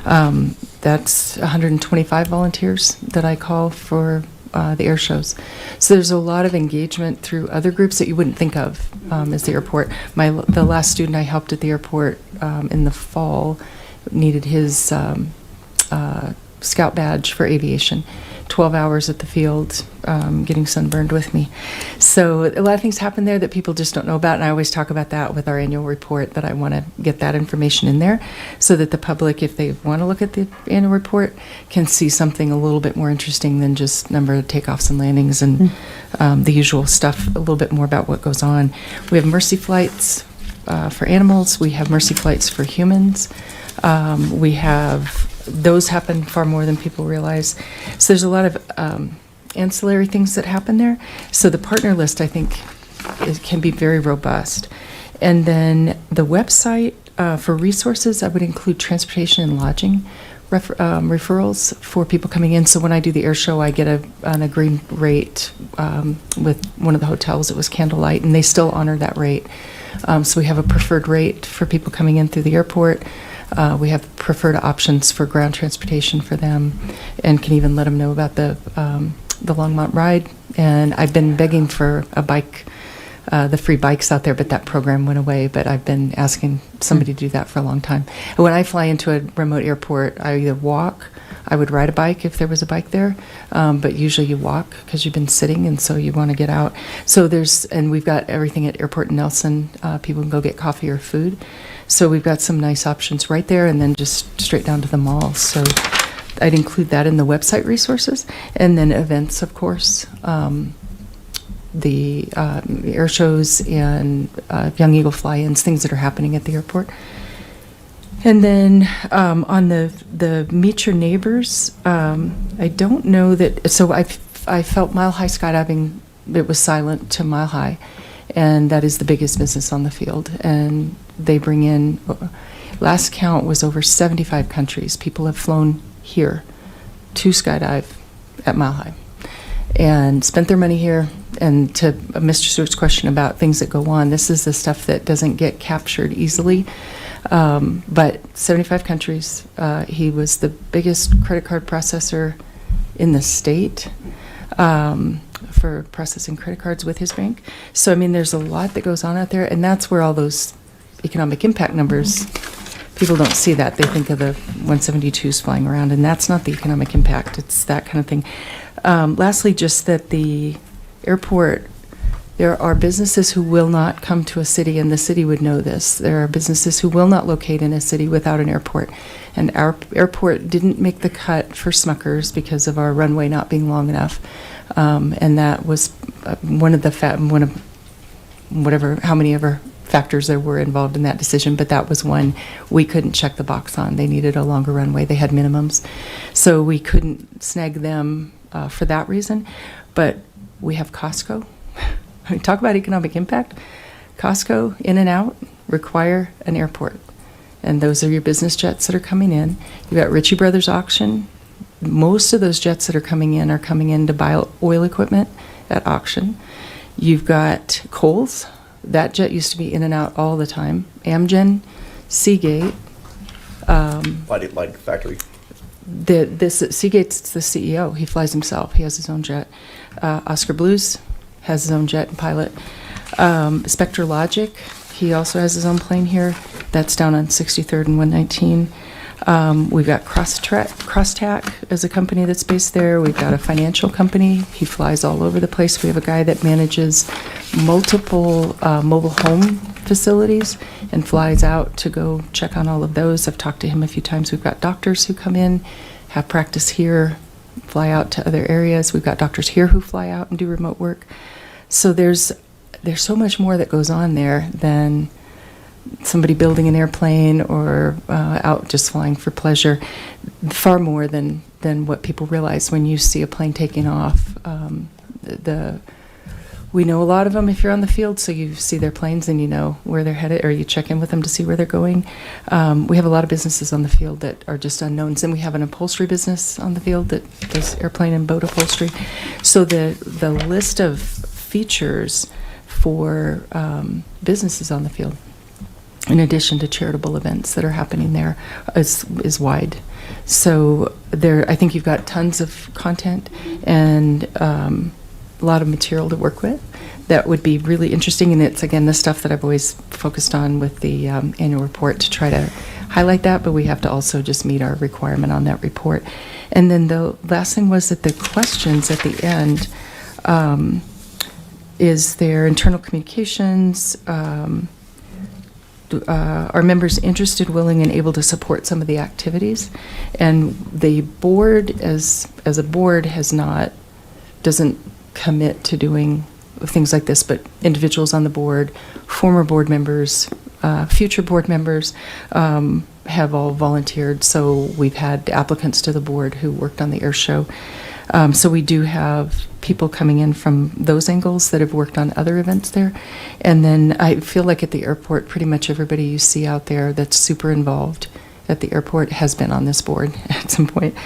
A: That's 125 volunteers that I call for the air shows. So there's a lot of engagement through other groups that you wouldn't think of as the airport. The last student I helped at the airport in the fall needed his scout badge for aviation. 12 hours at the field, getting sunburned with me. So a lot of things happen there that people just don't know about, and I always talk about that with our annual report, that I want to get that information in there so that the public, if they want to look at the annual report, can see something a little bit more interesting than just number of takeoffs and landings and the usual stuff, a little bit more about what goes on. We have mercy flights for animals. We have mercy flights for humans. We have those happen far more than people realize. So there's a lot of ancillary things that happen there. So the partner list, I think, can be very robust. And then the website for resources, I would include transportation and lodging referrals for people coming in. So when I do the air show, I get an agreed rate with one of the hotels. It was Candlelight, and they still honor that rate. So we have a preferred rate for people coming in through the airport. We have preferred options for ground transportation for them, and can even let them know about the Longmont ride. And I've been begging for a bike, the free bikes out there, but that program went away. But I've been asking somebody to do that for a long time. When I fly into a remote airport, I either walk. I would ride a bike if there was a bike there, but usually you walk because you've been sitting, and so you want to get out. So and we've got everything at Airport Nelson. People can go get coffee or food. So we've got some nice options right there, and then just straight down to the mall. So I'd include that in the website resources. And then events, of course, the air shows and Young Eagle fly-ins, things that are happening at the airport. And then on the Meet Your Neighbors, I don't know that, so I felt Mile High Skydiving, it was silent to Mile High, and that is the biggest business on the field. And they bring in, last count was over 75 countries. People have flown here to skydive at Mile High and spent their money here. And to Mr. Stewart's question about things that go on, this is the stuff that doesn't get captured easily. But 75 countries. He was the biggest credit card processor in the state. for processing credit cards with his bank. So, I mean, there's a lot that goes on out there, and that's where all those economic impact numbers, people don't see that. They think of the 172s flying around, and that's not the economic impact. It's that kind of thing. Lastly, just that the airport, there are businesses who will not come to a city, and the city would know this. There are businesses who will not locate in a city without an airport. And our airport didn't make the cut for Smuckers because of our runway not being long enough. And that was one of how many ever factors there were involved in that decision, but that was one we couldn't check the box on. They needed a longer runway. They had minimums. So we couldn't snag them for that reason. But we have Costco. I mean, talk about economic impact. Costco, in and out, require an airport. And those are your business jets that are coming in. You've got Ritchie Brothers auction. Most of those jets that are coming in to buy oil equipment at auction. You've got Kohl's. That jet used to be in and out all the time. Amgen, Seagate.
D: Like factory.
A: Seagate's the CEO. He flies himself. He has his own jet. Oscar Blues has his own jet and pilot. Spectre Logic, he also has his own plane here. That's down on 63rd and 119. We've got Crosstack as a company that's based there. We've got a financial company. He flies all over the place. We have a guy that manages multiple mobile home facilities and flies out to go check on all of those. I've talked to him a few times. We've got doctors who come in, have practice here, fly out to other areas. We've got doctors here who fly out and do remote work. So there's so much more that goes on there than somebody building an airplane or out just flying for pleasure. Far more than what people realize when you see a plane taking off. We know a lot of them if you're on the field, so you see their planes and you know where they're headed, or you check in with them to see where they're going. We have a lot of businesses on the field that are just unknowns, and we have an upholstery business on the field that does airplane and boat upholstery. So the list of features for businesses on the field, in addition to charitable events that are happening there, is wide. So I think you've got tons of content and a lot of material to work with that would be really interesting. And it's, again, the stuff that I've always focused on with the annual report to try to highlight that, but we have to also just meet our requirement on that report. And then the last thing was that the questions at the end, is there internal communications, are members interested, willing, and able to support some of the activities? And the board, as a board, doesn't commit to doing things like this, but individuals on the board, former board members, future board members, have all volunteered. So we've had applicants to the board who worked on the air show. So we do have people coming in from those angles that have worked on other events there. And then I feel like at the airport, pretty much everybody you see out there that's super involved at the airport has been on this board at some point.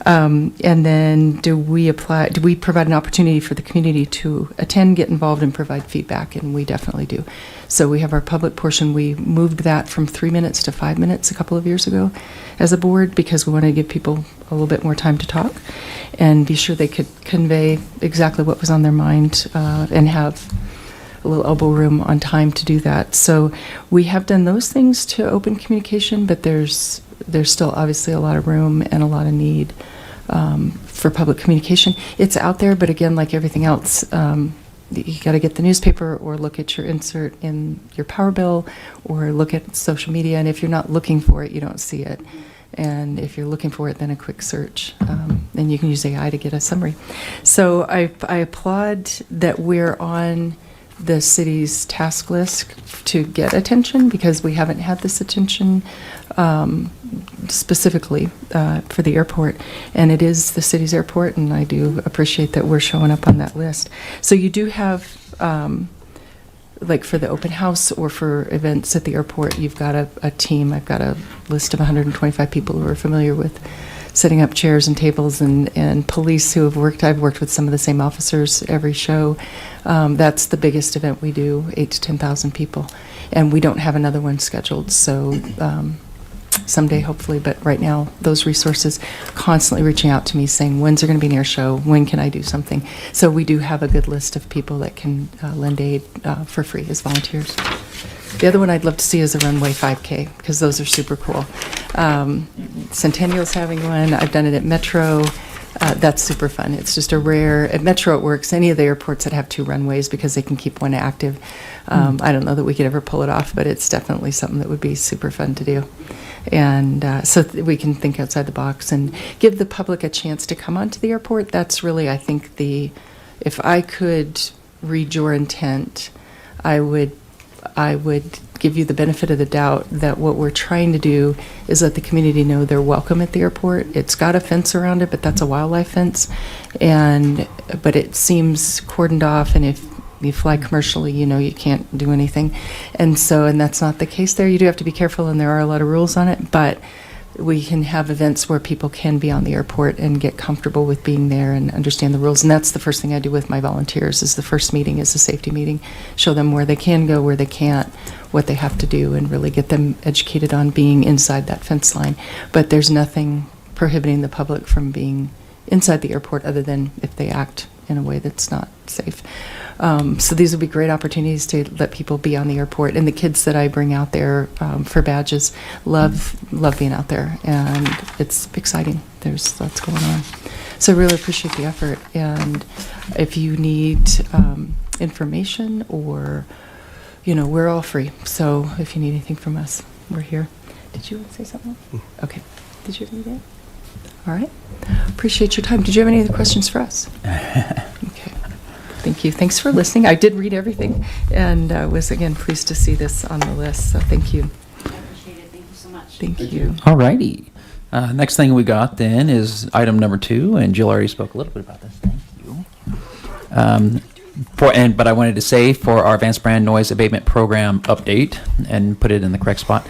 A: And then do we provide an opportunity for the community to attend, get involved, and provide feedback? And we definitely do. So we have our public portion. We moved that from 3 minutes to 5 minutes a couple of years ago as a board because we wanted to give people a little bit more time to talk and be sure they could convey exactly what was on their mind and have a little elbow room on time to do that. So we have done those things to open communication, but there's still obviously a lot of room and a lot of need for public communication. It's out there, but again, like everything else, you got to get the newspaper or look at your insert in your power bill or look at social media. And if you're not looking for it, you don't see it. And if you're looking for it, then a quick search. And you can use AI to get a summary. So I applaud that we're on the city's task list to get attention because we haven't had this attention specifically for the airport, and it is the city's airport, and I do appreciate that we're showing up on that list. So you do have, like for the open house or for events at the airport, you've got a team. I've got a list of 125 people who are familiar with setting up chairs and tables, and police who have worked. I've worked with some of the same officers every show. That's the biggest event we do, 8,000 to 10,000 people, and we don't have another one scheduled. So someday hopefully, but right now those resources constantly reaching out to me saying, when's there going to be an air show? When can I do something? So we do have a good list of people that can lend aid for free as volunteers. The other one I'd love to see is a runway 5K, because those are super cool. Centennial's having one. I've done it at Metro. That's super fun. It's just a rare, at Metro it works, any of the airports that have 2 runways because they can keep one active. I don't know that we could ever pull it off, but it's definitely something that would be super fun to do. And we can think outside the box and give the public a chance to come onto the airport. That's really, I think, if I could read your intent, I would give you the benefit of the doubt that what we're trying to do is let the community know they're welcome at the airport. It's got a fence around it, but that's a wildlife fence, but it seems cordoned off, and if you fly commercially, you can't do anything. And that's not the case there. You do have to be careful, and there are a lot of rules on it, but we can have events where people can be on the airport and get comfortable with being there and understand the rules. And that's the first thing I do with my volunteers, is the first meeting is a safety meeting. Show them where they can go, where they can't, what they have to do, and really get them educated on being inside that fence line. But there's nothing prohibiting the public from being inside the airport other than if they act in a way that's not safe. So these will be great opportunities to let people be on the airport. And the kids that I bring out there for badges love being out there, and it's exciting. There's lots going on. So I really appreciate the effort. And if you need information or, we're all free. So if you need anything from us, we're here. Did you want to say something? Okay. Did you have anything? All right. Appreciate your time. Did you have any other questions for us? Okay. Thank you. Thanks for listening. I did read everything, and was, again, pleased to see this on the list. So thank you.
G: I appreciate it. Thank you so much.
A: Thank you.
F: All righty. Next thing we got then is item number 2, and Jill already spoke a little bit about this. Thank you. But I wanted to say, for our Vance Brand Noise Abatement Program update, and put it in the correct spot,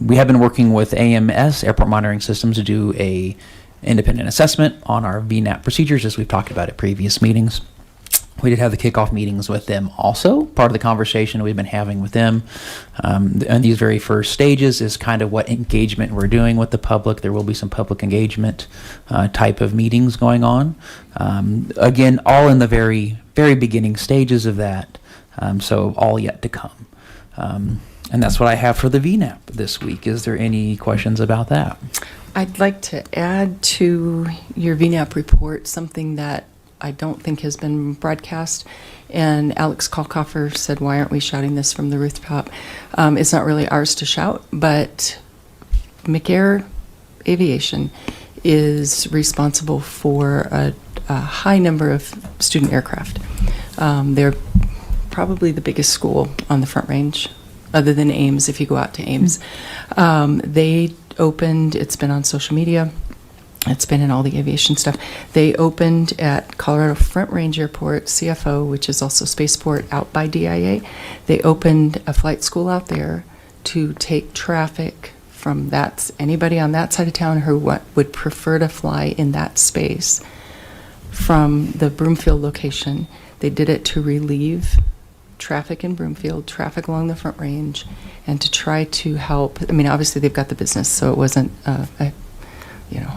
F: we have been working with AMS, Airport Monitoring Systems, to do a independent assessment on our VNAP procedures, as we've talked about at previous meetings. We did have the kickoff meetings with them also. Part of the conversation we've been having with them in these very first stages is kind of what engagement we're doing with the public. There will be some public engagement type of meetings going on. Again, all in the very, very beginning stages of that, so all yet to come. And that's what I have for the VNAP this week. Is there any questions about that?
A: I'd like to add to your VNAP report something that I don't think has been broadcast. And Alex Kalkoffer said, why aren't we shouting this from the rooftop? It's not really ours to shout, but McAir Aviation is responsible for a high number of student aircraft. They're probably the biggest school on the Front Range, other than Ames, if you go out to Ames. They opened, it's been on social media, it's been in all the aviation stuff. They opened at Colorado Front Range Airport, CFO, which is also Spaceport out by DIA. They opened a flight school out there to take traffic from anybody on that side of town who would prefer to fly in that space from the Broomfield location. They did it to relieve traffic in Broomfield, traffic along the Front Range, and to try to help. I mean, obviously they've got the business, so it wasn't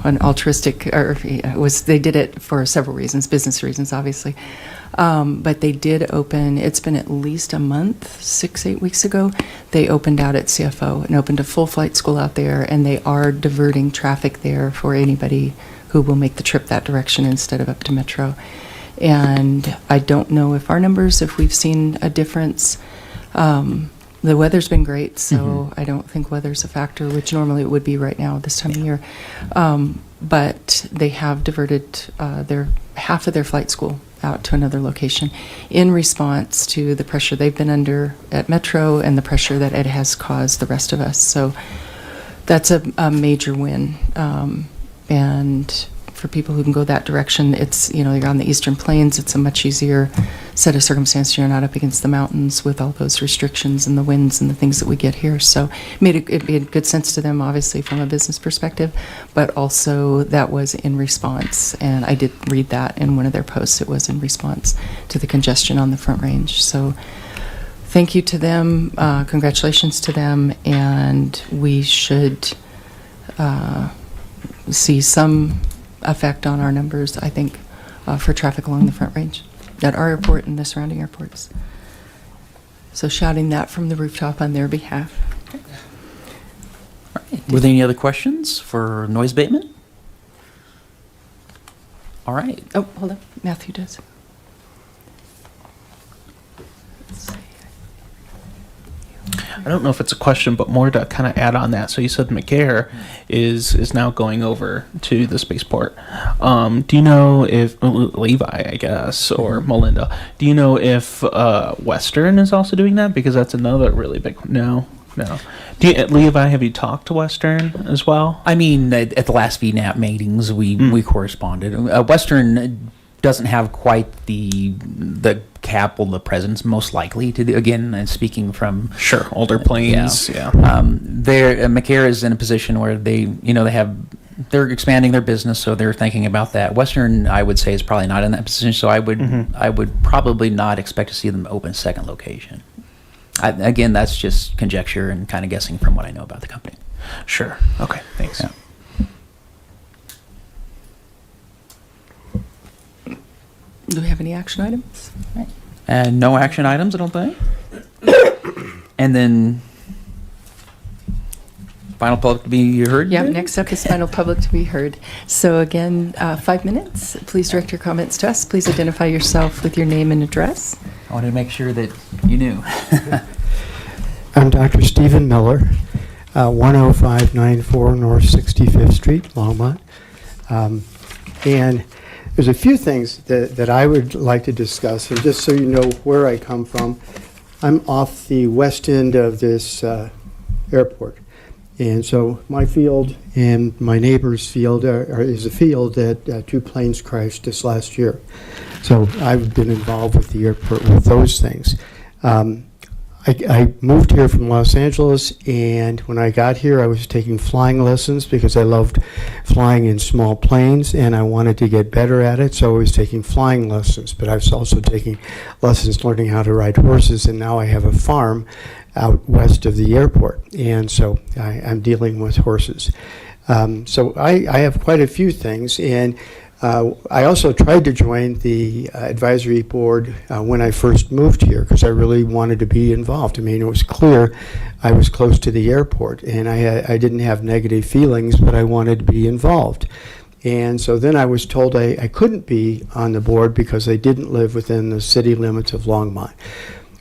A: an altruistic, they did it for several reasons, business reasons, obviously. But they did open, it's been at least a month, 6-8 weeks ago, they opened out at CFO and opened a full flight school out there, and they are diverting traffic there for anybody who will make the trip that direction instead of up to Metro. And I don't know if we've seen a difference. The weather's been great, so I don't think weather's a factor, which normally it would be right now this time of year. But they have diverted half of their flight school out to another location in response to the pressure they've been under at Metro and the pressure that it has caused the rest of us. So that's a major win. And for people who can go that direction, it's, you're on the Eastern Plains, it's a much easier set of circumstances. You're not up against the mountains with all those restrictions and the winds and the things that we get here. So it made good sense to them, obviously, from a business perspective, but also that was in response, and I did read that in one of their posts. It was in response to the congestion on the Front Range. So thank you to them, congratulations to them, and we should see some effect on our numbers, I think, for traffic along the Front Range at our airport and the surrounding airports. So shouting that from the rooftop on their behalf.
F: Were there any other questions for noise abatement? All right.
A: Oh, hold on. Matthew does. Let's see.
J: I don't know if it's a question, but more to kind of add on that. So you said McCare is now going over to the spaceport. Do you know if Levi, I guess, or Melinda? Do you know if Western is also doing that? Because that's another really big. No. Levi, have you talked to Western as well?
F: I mean, at the last VNAP meetings, we corresponded. Western doesn't have quite the cap or the presence, most likely to do, again, speaking from
J: Older planes. Yeah.
F: McCare is in a position where they're expanding their business, so they're thinking about that. Western, I would say, is probably not in that position, so I would probably not expect to see them open a second location. Again, that's just conjecture and kind of guessing from what I know about the company.
J: Sure. Okay. Thanks.
F: Yeah.
A: Do we have any action items?
F: Right. And no action items, I don't think. And then final public to be heard?
A: Yeah, next up is final public to be heard. So again, 5 minutes. Please direct your comments to us. Please identify yourself with your name and address.
F: I wanted to make sure that you knew.
E: I'm Dr. Stephen Miller, 10594 North 65th Street, Longmont. And there's a few things that I would like to discuss, and just so you know where I come from, I'm off the west end of this airport. And so my field and my neighbor's field is a field that 2 planes crashed this last year. So I've been involved with the airport with those things. I moved here from Los Angeles, and when I got here, I was taking flying lessons because I loved flying in small planes, and I wanted to get better at it, so I was taking flying lessons. But I was also taking lessons learning how to ride horses, and now I have a farm out west of the airport, and so I'm dealing with horses. So I have quite a few things, and I also tried to join the advisory board when I first moved here because I really wanted to be involved. I mean, it was clear I was close to the airport, and I didn't have negative feelings, but I wanted to be involved. And so then I was told I couldn't be on the board because I didn't live within the city limits of Longmont,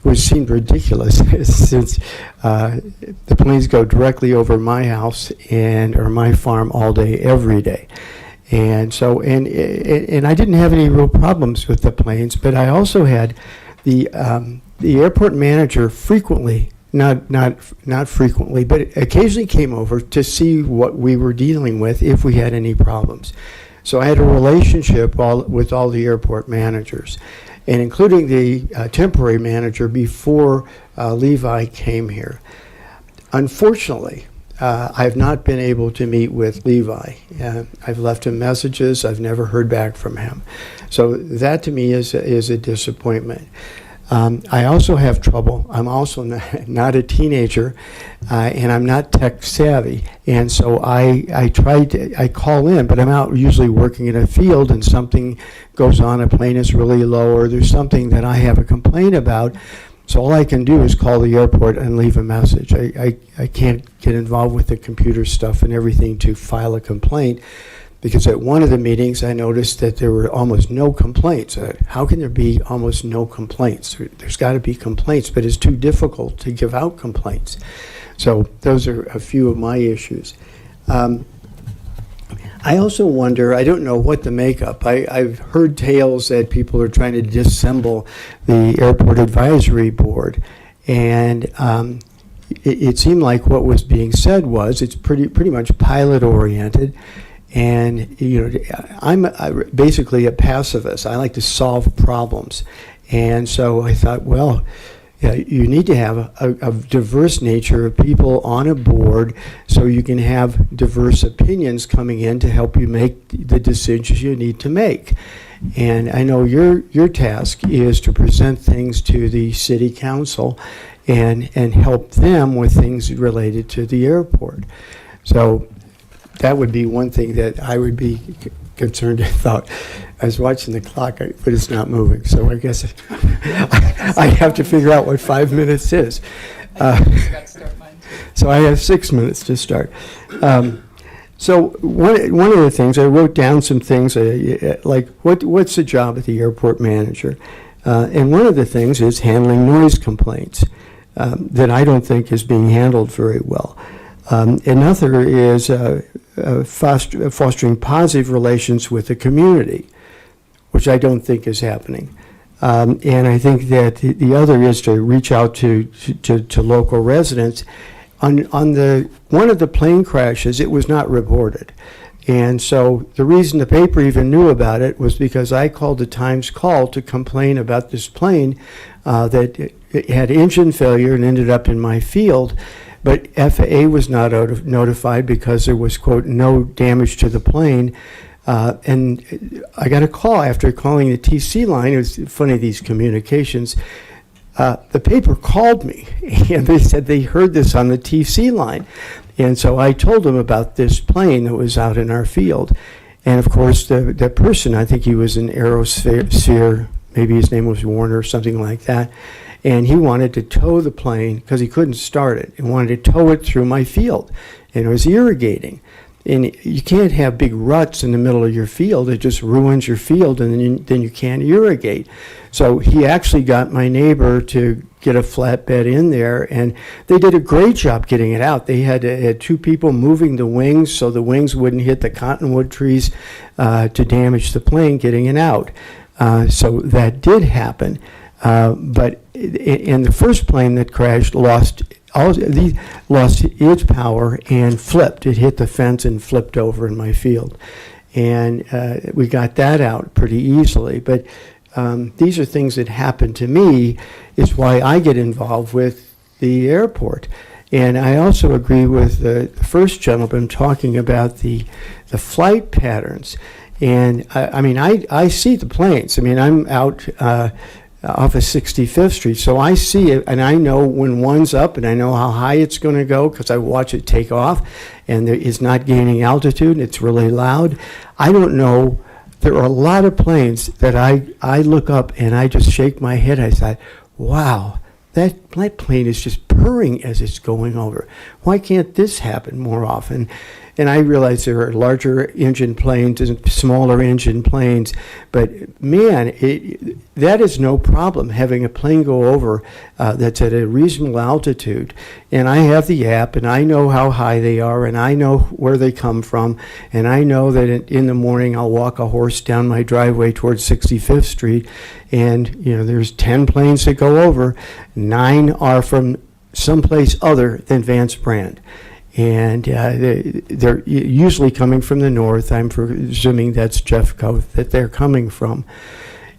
E: which seemed ridiculous since the planes go directly over my house or my farm all day, every day. And so, and I didn't have any real problems with the planes, but I also had the airport manager frequently, not frequently, but occasionally came over to see what we were dealing with if we had any problems. So I had a relationship with all the airport managers, and including the temporary manager before Levi came here. Unfortunately, I have not been able to meet with Levi. I've left him messages. I've never heard back from him. So that to me is a disappointment. I also have trouble. I'm also not a teenager, and I'm not tech savvy. And so I call in, but I'm out usually working in a field, and something goes on. A plane is really low, or there's something that I have a complaint about. So all I can do is call the airport and leave a message. I can't get involved with the computer stuff and everything to file a complaint, because at one of the meetings I noticed that there were almost no complaints. How can there be almost no complaints? There's got to be complaints, but it's too difficult to give out complaints. So those are a few of my issues. I also wonder, I don't know what the makeup. I've heard tales that people are trying to disassemble the airport advisory board, and it seemed like what was being said was it's pretty much pilot oriented, and I'm basically a pacifist. I like to solve problems, and so I thought, well, You need to have a diverse nature of people on a board so you can have diverse opinions coming in to help you make the decisions you need to make. And I know your task is to present things to the city council and help them with things related to the airport. So that would be one thing that I would be concerned about. I was watching the clock, but it's not moving, so I guess I have to figure out what 5 minutes is. So I have 6 minutes to start. So one of the things, I wrote down some things like what's the job of the airport manager? And one of the things is handling noise complaints that I don't think is being handled very well. Another is fostering positive relations with the community, which I don't think is happening. And I think that the other is to reach out to local residents. On one of the plane crashes, it was not reported. And so the reason the paper even knew about it was because I called the Times Call to complain about this plane that it had engine failure and ended up in my field. But FAA was not notified because there was, quote, no damage to the plane. And I got a call after calling the TC line. It was funny, these communications. The paper called me, and they said they heard this on the TC line. And so I told them about this plane that was out in our field. And, of course, the person, I think he was an Aerosphere, maybe his name was Warner or something like that, and he wanted to tow the plane because he couldn't start it and wanted to tow it through my field. And it was irrigating. And you can't have big ruts in the middle of your field. It just ruins your field, and then you can't irrigate. So he actually got my neighbor to get a flatbed in there, and they did a great job getting it out. They had two people moving the wings so the wings wouldn't hit the cottonwood trees to damage the plane getting it out. So that did happen. But in the first plane that crashed lost its power and flipped. It hit the fence and flipped over in my field. And we got that out pretty easily. But these are things that happen to me. It's why I get involved with the airport. And I also agree with the first gentleman talking about the flight patterns. And I see the planes. I mean, I'm out off of 65th Street, so I see it, and I know when one's up, and I know how high it's going to go because I watch it take off, and it's not gaining altitude, and it's really loud. I don't know. There are a lot of planes that I look up, and I just shake my head. I thought, wow, that plane is just purring as it's going over. Why can't this happen more often? And I realize there are larger engine planes and smaller engine planes, but man, that is no problem, having a plane go over that's at a reasonable altitude. And I have the app, and I know how high they are, and I know where they come from, and I know that in the morning I'll walk a horse down my driveway towards 65th Street, and there's 10 planes that go over, 9 are from someplace other than Vance Brand. And they're usually coming from the north. I'm presuming that's Jeffco that they're coming from.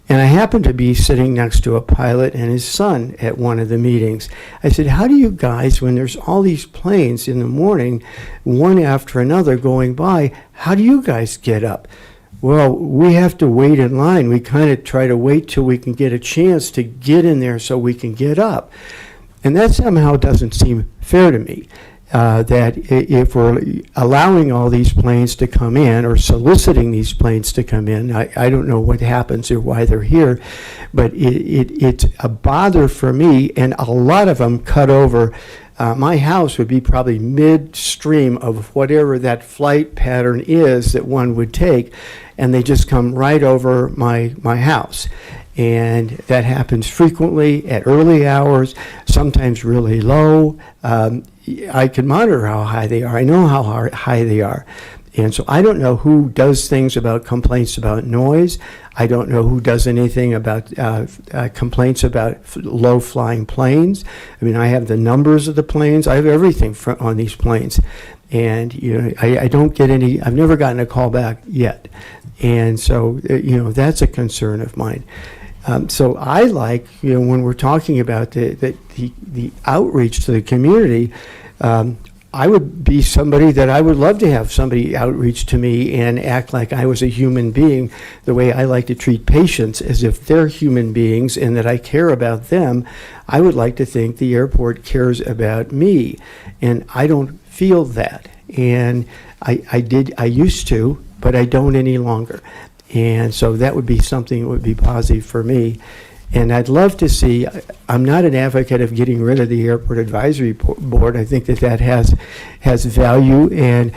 E: And I happened to be sitting next to a pilot and his son at one of the meetings. I said, how do you guys, when there's all these planes in the morning, one after another going by, how do you guys get up? Well, we have to wait in line. We kind of try to wait till we can get a chance to get in there so we can get up. And that somehow doesn't seem fair to me. That if we're allowing all these planes to come in or soliciting these planes to come in, I don't know what happens or why they're here, but it's a bother for me, and a lot of them cut over. My house would be probably midstream of whatever that flight pattern is that one would take, and they just come right over my house. And that happens frequently at early hours, sometimes really low. I can monitor how high they are. I know how high they are. And so I don't know who does things about complaints about noise. I don't know who does anything about complaints about low-flying planes. I mean, I have the numbers of the planes. I have everything on these planes. And, I don't get any, I've never gotten a call back yet. And so, that's a concern of mine. So I like, when we're talking about the outreach to the community, I would be somebody that I would love to have somebody outreach to me and act like I was a human being, the way I like to treat patients as if they're human beings and that I care about them. I would like to think the airport cares about me, and I don't feel that. And I used to, but I don't any longer. And so that would be something that would be positive for me. And I'd love to see, I'm not an advocate of getting rid of the Airport Advisory Board. I think that has value, and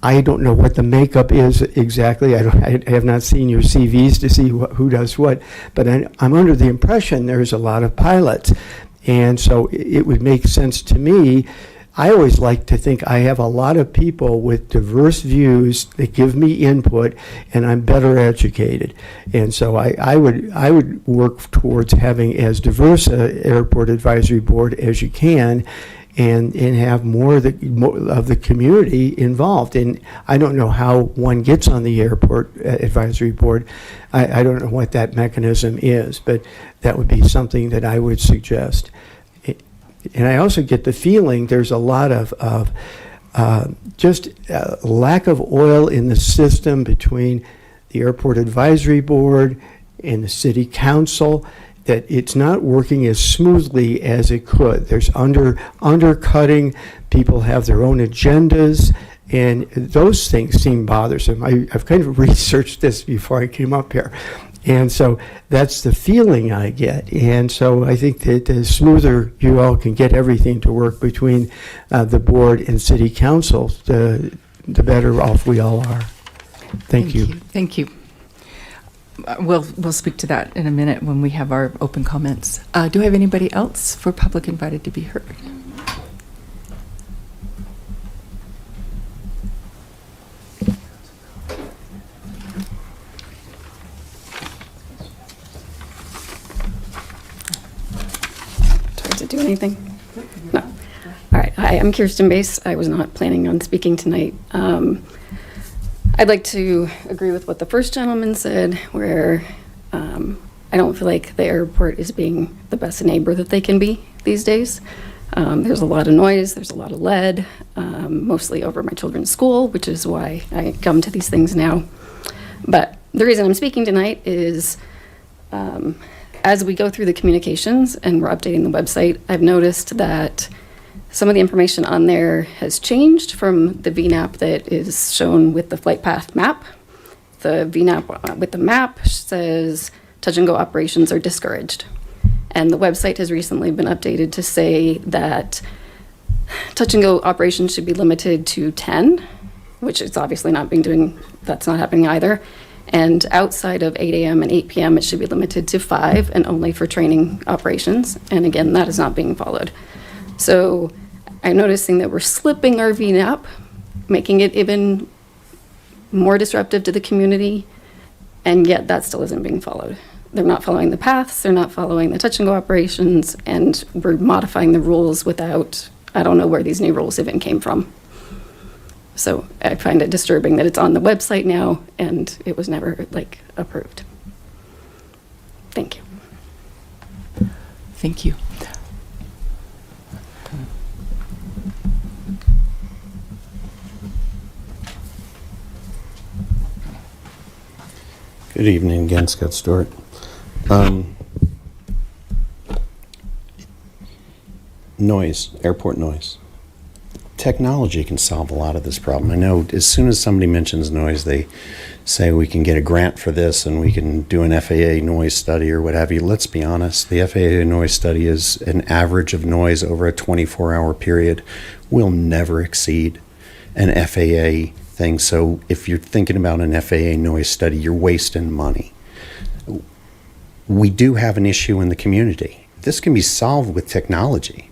E: I don't know what the makeup is exactly. I have not seen your CVs to see who does what, but I'm under the impression there's a lot of pilots. And so it would make sense to me. I always like to think I have a lot of people with diverse views that give me input, and I'm better educated. And so I would work towards having as diverse an airport advisory board as you can, and have more of the community involved. And I don't know how one gets on the airport advisory board. I don't know what that mechanism is, but that would be something that I would suggest. And I also get the feeling there's a lot of just lack of oil in the system between the Airport Advisory Board and the City Council, that it's not working as smoothly as it could. There's undercutting. People have their own agendas, and those things seem bothersome. I've kind of researched this before I came up here. And so that's the feeling I get. And so I think that the smoother you all can get everything to work between the board and city council, the better off we all are. Thank you.
A: Thank you. We'll speak to that in a minute when we have our open comments. Do I have anybody else for public invited to be heard?
K: To do anything? No. All right. Hi, I'm Kirsten Bass. I was not planning on speaking tonight. I'd like to agree with what the first gentleman said, where I don't feel like the airport is being the best neighbor that they can be these days. There's a lot of noise. There's a lot of lead, mostly over my children's school, which is why I come to these things now. But the reason I'm speaking tonight is as we go through the communications and we're updating the website, I've noticed that some of the information on there has changed from the VNAP that is shown with the flight path map. The VNAP with the map says touch and go operations are discouraged. And the website has recently been updated to say that touch and go operations should be limited to 10, which it's obviously not been doing, that's not happening either. And outside of 8 a.m. and 8 p.m., it should be limited to 5 and only for training operations. And again, that is not being followed. So I'm noticing that we're slipping our VNAP, making it even more disruptive to the community, and yet that still isn't being followed. They're not following the paths, they're not following the touch and go operations, and we're modifying the rules without, I don't know where these new rules even came from. So I find it disturbing that it's on the website now and it was never approved. Thank you.
A: Thank you.
C: Good evening again, Scott Stewart. Noise, airport noise. Technology can solve a lot of this problem. I know as soon as somebody mentions noise, they say we can get a grant for this and we can do an FAA noise study or what have you. Let's be honest, the FAA noise study is an average of noise over a 24-hour period. Will never exceed an FAA thing. So if you're thinking about an FAA noise study, you're wasting money. We do have an issue in the community. This can be solved with technology.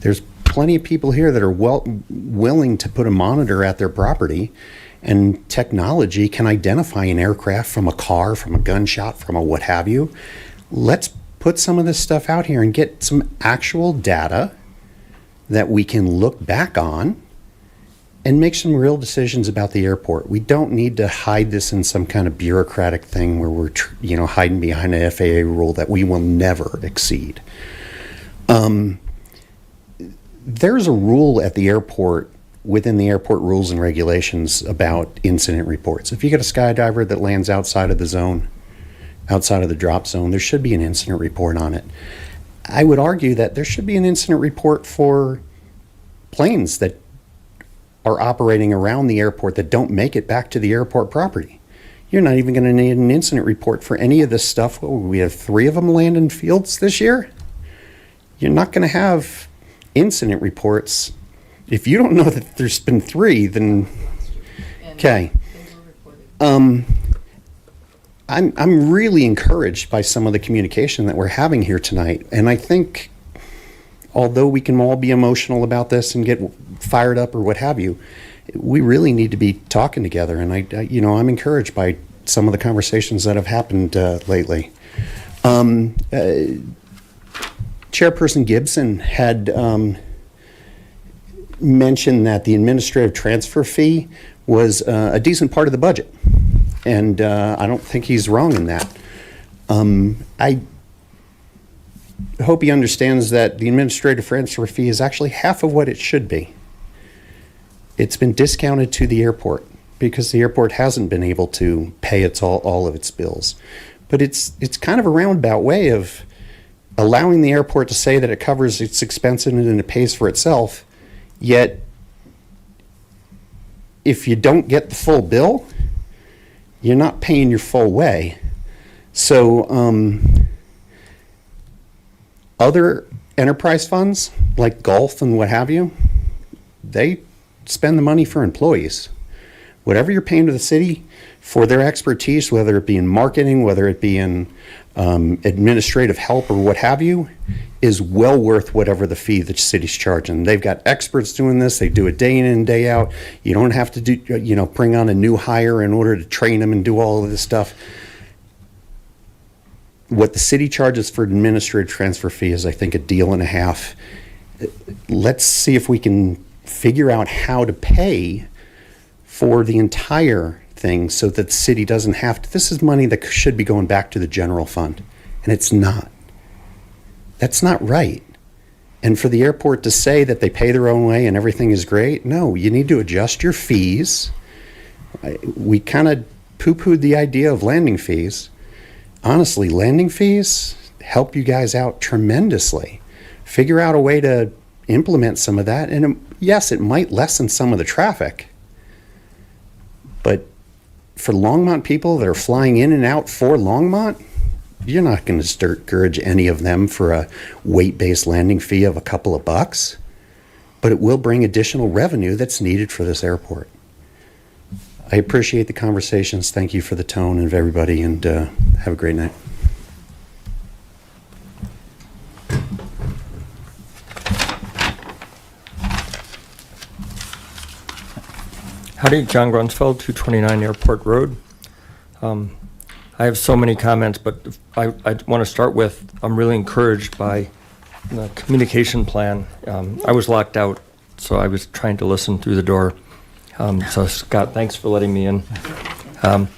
C: There's plenty of people here that are willing to put a monitor at their property, and technology can identify an aircraft from a car, from a gunshot, from a what have you. Let's put some of this stuff out here and get some actual data that we can look back on and make some real decisions about the airport. We don't need to hide this in some kind of bureaucratic thing where we're, hiding behind an FAA rule that we will never exceed. There's a rule at the airport, within the airport rules and regulations, about incident reports. If you get a skydiver that lands outside of the zone, outside of the drop zone, there should be an incident report on it. I would argue that there should be an incident report for planes that are operating around the airport that don't make it back to the airport property. You're not even going to need an incident report for any of this stuff. We have 3 of them land in fields this year. You're not going to have incident reports. If you don't know that there's been 3, then okay. I'm really encouraged by some of the communication that we're having here tonight, and I think, although we can all be emotional about this and get fired up or what have you, we really need to be talking together. And I'm encouraged by some of the conversations that have happened lately. Chairperson Gibson had mentioned that the administrative transfer fee was a decent part of the budget, and I don't think he's wrong in that. I hope he understands that the administrative transfer fee is actually half of what it should be. It's been discounted to the airport because the airport hasn't been able to pay all of its bills. But it's kind of a roundabout way of allowing the airport to say that it covers its expenses and it pays for itself, yet if you don't get the full bill, you're not paying your full way. So other enterprise funds like golf and what have you, they spend the money for employees. Whatever you're paying to the city for their expertise, whether it be in marketing, whether it be in administrative help or what have you, is well worth whatever the fee the city's charging. They've got experts doing this. They do it day in and day out. You don't have to bring on a new hire in order to train them and do all of this stuff. What the city charges for administrative transfer fee is, I think, a deal and a half. Let's see if we can figure out how to pay for the entire thing so that the city doesn't have to. This is money that should be going back to the general fund, and it's not. That's not right. And for the airport to say that they pay their own way and everything is great, no, you need to adjust your fees. We kind of poo-pooed the idea of landing fees. Honestly, landing fees help you guys out tremendously. Figure out a way to implement some of that, and yes, it might lessen some of the traffic, but for Longmont people that are flying in and out for Longmont, you're not going to discourage any of them for a weight-based landing fee of a couple of bucks, but it will bring additional revenue that's needed for this airport. I appreciate the conversations. Thank you for the tone of everybody, and have a great night.
L: Howdy, John Grunsfeld, 229 Airport Road. I have so many comments, but I want to start with, I'm really encouraged by the communication plan. I was locked out, so I was trying to listen through the door. So Scott, thanks for letting me in. Scott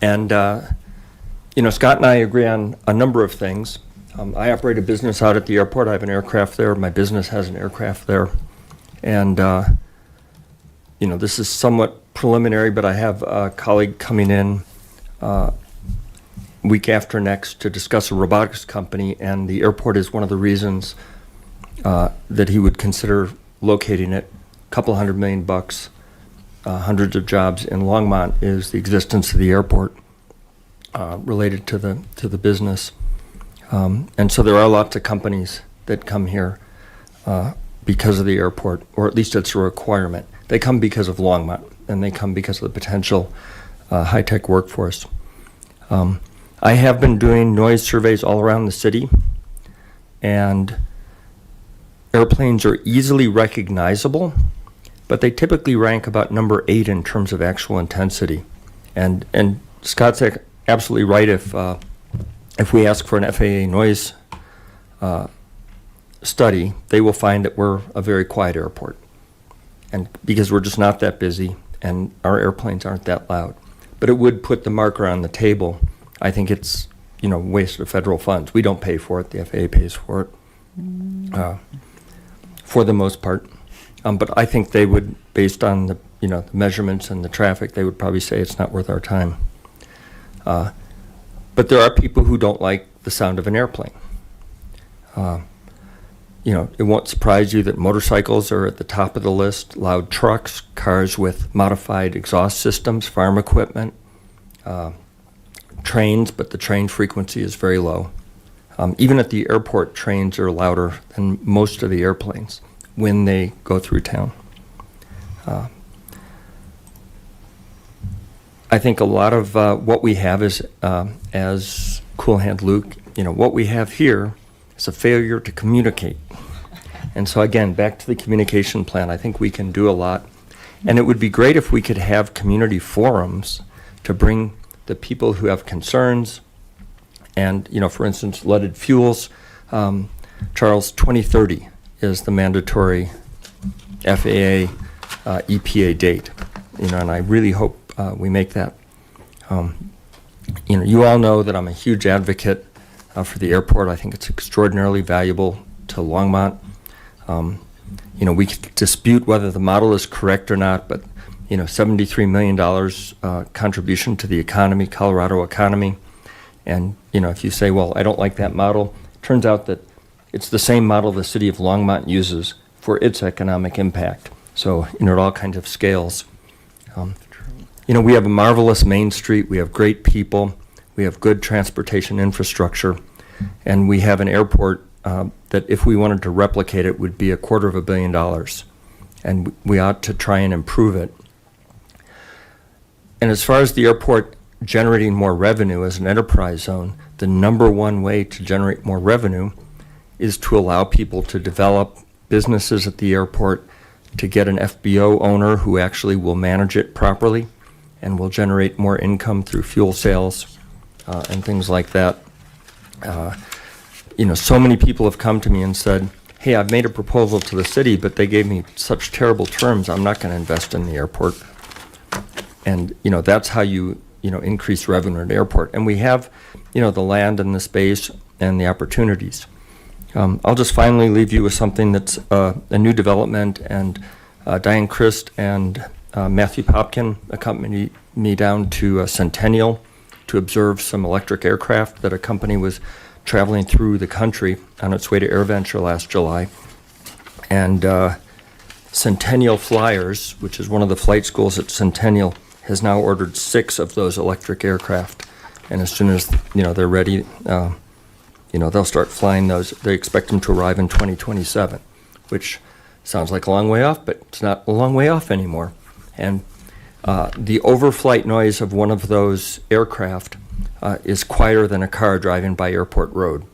L: and I agree on a number of things. I operate a business out at the airport. I have an aircraft there. My business has an aircraft there. And this is somewhat preliminary, but I have a colleague coming in week after next to discuss a robotics company, and the airport is one of the reasons that he would consider locating it. A couple $100 million, hundreds of jobs in Longmont is the existence of the airport related to the business. And so there are lots of companies that come here because of the airport, or at least it's a requirement. They come because of Longmont, and they come because of the potential high-tech workforce. I have been doing noise surveys all around the city, and airplanes are easily recognizable, but they typically rank about number 8 in terms of actual intensity. And Scott's absolutely right. If we ask for an FAA noise study, they will find that we're a very quiet airport. and because we're just not that busy and our airplanes aren't that loud. But it would put the marker on the table. I think it's, waste of federal funds. We don't pay for it. The FAA pays for it, for the most part. But I think they would, based on the the measurements and the traffic, they would probably say it's not worth our time. But there are people who don't like the sound of an airplane. It won't surprise you that motorcycles are at the top of the list, loud trucks, cars with modified exhaust systems, farm equipment, trains, but the train frequency is very low. Even at the airport, trains are louder than most of the airplanes when they go through town. I think a lot of what we have is, as Cool Hand Luke, what we have here is a failure to communicate. And so again, back to the communication plan, I think we can do a lot. And it would be great if we could have community forums to bring the people who have concerns and, for instance, leaded fuels. Charles, 2030 is the mandatory FAA EPA date, and I really hope we make that. You all know that I'm a huge advocate for the airport. I think it's extraordinarily valuable to Longmont. We could dispute whether the model is correct or not, but $73 million contribution to the economy, Colorado economy. And if you say, well, I don't like that model, it turns out that it's the same model the city of Longmont uses for its economic impact. So it all kinds of scales. We have a marvelous Main Street. We have great people. We have good transportation infrastructure, and we have an airport that, if we wanted to replicate it, would be $250 million, and we ought to try and improve it. And as far as the airport generating more revenue as an enterprise zone, the number one way to generate more revenue is to allow people to develop businesses at the airport, to get an FBO owner who actually will manage it properly and will generate more income through fuel sales and things like that. So many people have come to me and said, hey, I've made a proposal to the city, but they gave me such terrible terms, I'm not going to invest in the airport. And, that's how you increase revenue at the airport. And we have, the land and the space and the opportunities. I'll just finally leave you with something that's a new development, and Diane Christ and Matthew Popkin accompanied me down to Centennial to observe some electric aircraft that a company was traveling through the country on its way to AirVenture last July. And Centennial Flyers, which is one of the flight schools at Centennial, has now ordered 6 of those electric aircraft. And as soon as they're ready, they'll start flying those. They expect them to arrive in 2027, which sounds like a long way off, but it's not a long way off anymore. And the overflight noise of one of those aircraft is quieter than a car driving by Airport Road.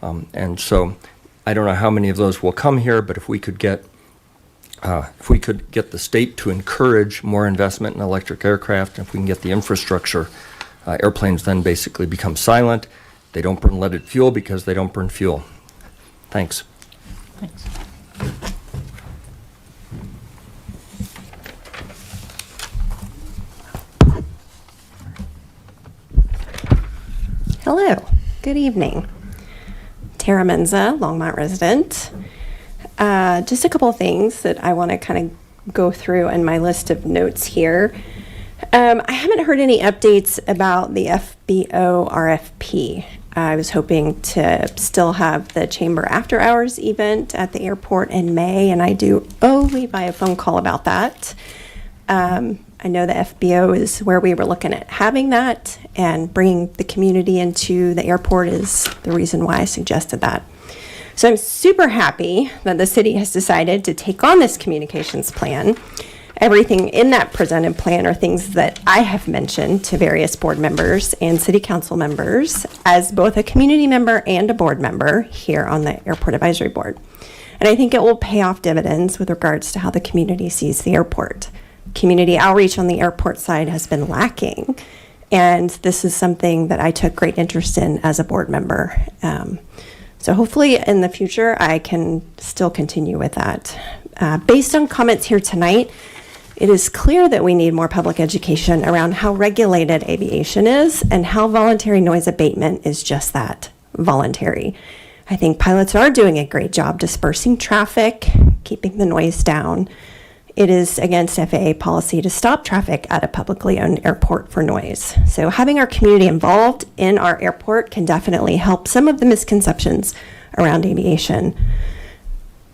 L: And so I don't know how many of those will come here, but if we could get the state to encourage more investment in electric aircraft, if we can get the infrastructure, airplanes then basically become silent. They don't burn leaded fuel because they don't burn fuel. Thanks.
F: Thanks.
M: Hello, good evening. Tara Menza, Longmont resident. Just a couple of things that I want to kind of go through in my list of notes here. I haven't heard any updates about the FBO RFP. I was hoping to still have the Chamber After Hours event at the airport in May, and I do owe Levi a phone call about that. I know the FBO is where we were looking at having that, and bringing the community into the airport is the reason why I suggested that. So I'm super happy that the city has decided to take on this communications plan. Everything in that presented plan are things that I have mentioned to various board members and city council members as both a community member and a board member here on the Airport Advisory Board. And I think it will pay off dividends with regards to how the community sees the airport. Community outreach on the airport side has been lacking, and this is something that I took great interest in as a board member. So hopefully in the future I can still continue with that. Based on comments here tonight, it is clear that we need more public education around how regulated aviation is and how voluntary noise abatement is just that, voluntary. I think pilots are doing a great job dispersing traffic, keeping the noise down. It is against FAA policy to stop traffic at a publicly owned airport for noise. So having our community involved in our airport can definitely help some of the misconceptions around aviation.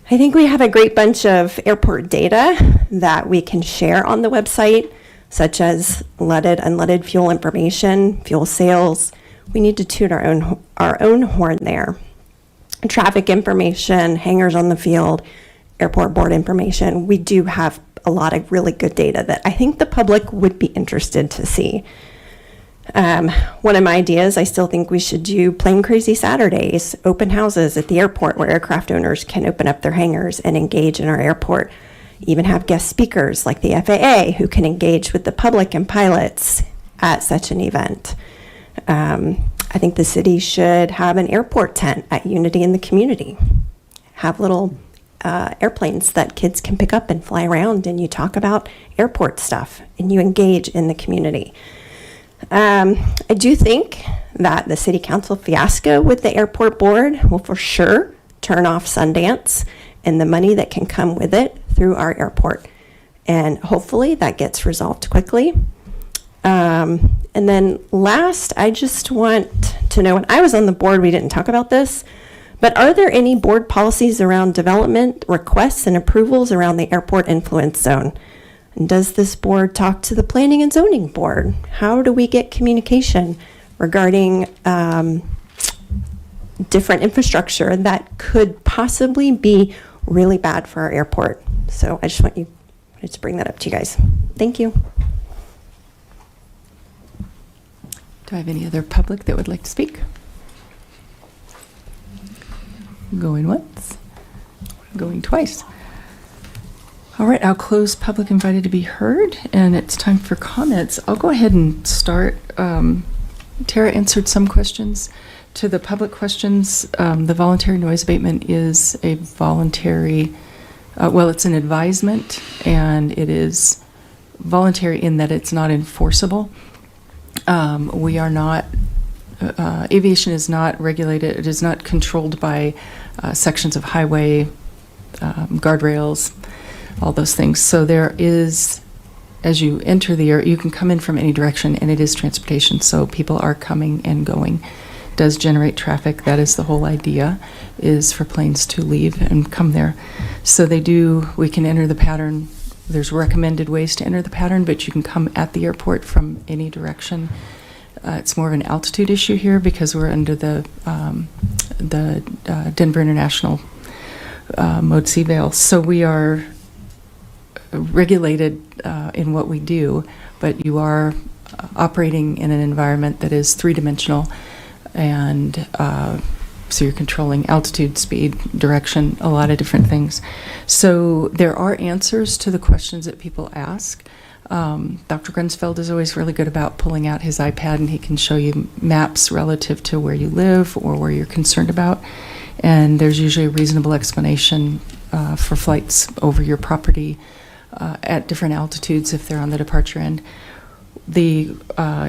M: I think we have a great bunch of airport data that we can share on the website, such as leaded, unleaded fuel information, fuel sales. We need to toot our own horn there. Traffic information, hangars on the field, airport board information. We do have a lot of really good data that I think the public would be interested to see. One of my ideas, I still think we should do Plane Crazy Saturdays, open houses at the airport where aircraft owners can open up their hangars and engage in our airport. Even have guest speakers like the FAA who can engage with the public and pilots at such an event. I think the city should have an airport tent at Unity in the community. Have little airplanes that kids can pick up and fly around, and you talk about airport stuff and you engage in the community. I do think that the city council fiasco with the airport board will for sure turn off Sundance and the money that can come with it through our airport. And hopefully that gets resolved quickly. And then last, I just want to know, when I was on the board, we didn't talk about this, but are there any board policies around development requests and approvals around the airport influence zone? And does this board talk to the planning and zoning board? How do we get communication regarding different infrastructure that could possibly be really bad for our airport? So I just wanted to bring that up to you guys. Thank you.
A: Do I have any other public that would like to speak? Going once, going twice. All right, I'll close public invited to be heard, and it's time for comments. I'll go ahead and start. Tara answered some questions. To the public questions, the voluntary noise abatement is a voluntary, it's an advisement, and it is voluntary in that it's not enforceable. We are not, aviation is not regulated, it is not controlled by sections of highway, guardrails, all those things. So there is, as you enter the area, you can come in from any direction, and it is transportation. So people are coming and going. It does generate traffic. That is the whole idea, is for planes to leave and come there. So we can enter the pattern. There's recommended ways to enter the pattern, but you can come at the airport from any direction. It's more of an altitude issue here because we're under the Denver International Mode C Veil. So we are regulated in what we do, but you are operating in an environment that is three-dimensional, and so you're controlling altitude, speed, direction, a lot of different things. So there are answers to the questions that people ask. Dr. Grunsfeld is always really good about pulling out his iPad, and he can show you maps relative to where you live or where you're concerned about. And there's usually a reasonable explanation for flights over your property at different altitudes if they're on the departure end. The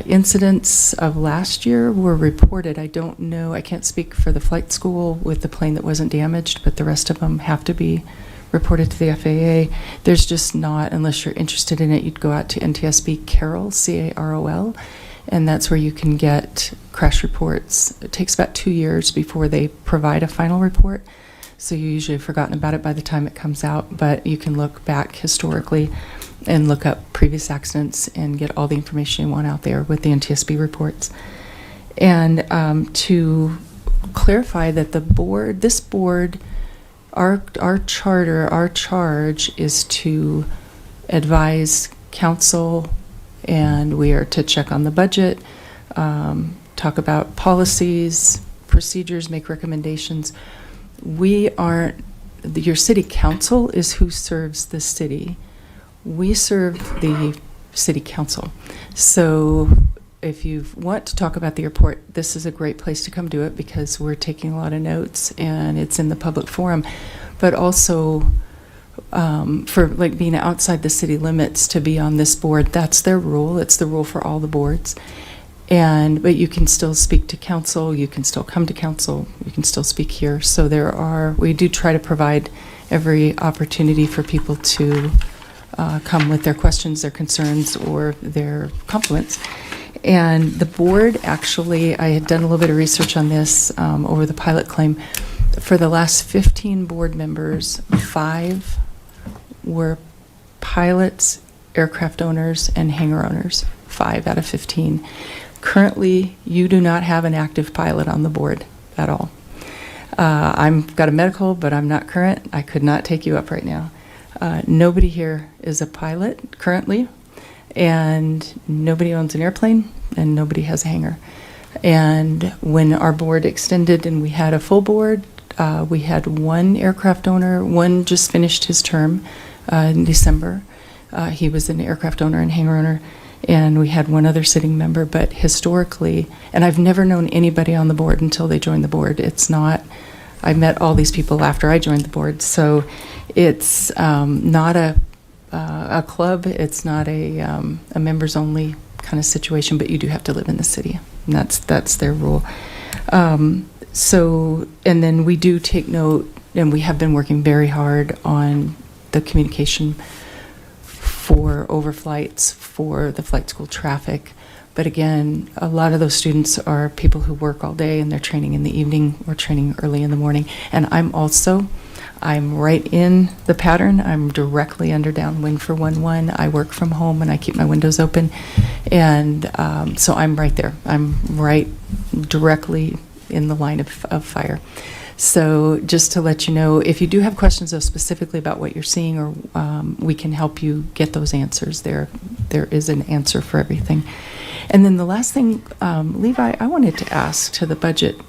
A: incidents of last year were reported. I don't know, I can't speak for the flight school with the plane that wasn't damaged, but the rest of them have to be reported to the FAA. There's just not, unless you're interested in it, you'd go out to NTSB Carol, C-A-R-O-L, and that's where you can get crash reports. It takes about 2 years before they provide a final report, so you usually have forgotten about it by the time it comes out, but you can look back historically and look up previous accidents and get all the information you want out there with the NTSB reports. And to clarify that this board, our charter, our charge is to advise council, and we are to check on the budget, talk about policies, procedures, make recommendations. We aren't, your city council is who serves the city. We serve the city council. So if you want to talk about the airport, this is a great place to come do it because we're taking a lot of notes and it's in the public forum. But also, for like being outside the city limits to be on this board. That's their rule. It's the rule for all the boards. But you can still speak to council, you can still come to council, you can still speak here. So we do try to provide every opportunity for people to come with their questions, their concerns, or their compliments. And the board, actually, I had done a little bit of research on this over the pilot claim. For the last 15 board members, 5 were pilots, aircraft owners, and hangar owners. 5 out of 15. Currently, you do not have an active pilot on the board at all. I've got a medical, but I'm not current. I could not take you up right now. Nobody here is a pilot currently, and nobody owns an airplane, and nobody has a hangar. And when our board extended and we had a full board, we had 1 aircraft owner. 1 just finished his term in December. He was an aircraft owner and hangar owner. And we had 1 other sitting member, but historically, and I've never known anybody on the board until they joined the board. It's not, I met all these people after I joined the board, so it's not a club, it's not a members only kind of situation, but you do have to live in the city, and that's their rule. So, and then we do take note, and we have been working very hard on the communication for overflights, for the flight school traffic. But again, a lot of those students are people who work all day and they're training in the evening or training early in the morning. And I'm right in the pattern. I'm directly under downwind for 1-1. I work from home and I keep my windows open. And so I'm right there. I'm right directly in the line of fire. So just to let you know, if you do have questions though specifically about what you're seeing, or we can help you get those answers. There is an answer for everything. And then the last thing, Levi, I wanted to ask to the budget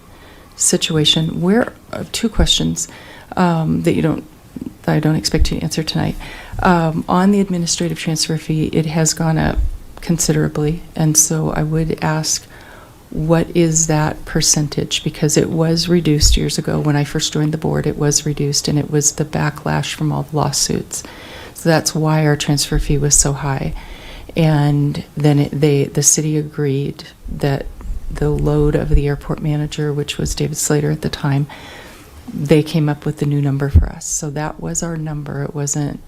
A: situation. Where 2 questions that I don't expect you to answer tonight. On the administrative transfer fee, it has gone up considerably, and so I would ask, what is that percentage? Because it was reduced years ago when I first joined the board. It was reduced, and it was the backlash from all the lawsuits. So that's why our transfer fee was so high. And then the city agreed that the load of the airport manager, which was David Slater at the time, they came up with the new number for us. So that was our number. It wasn't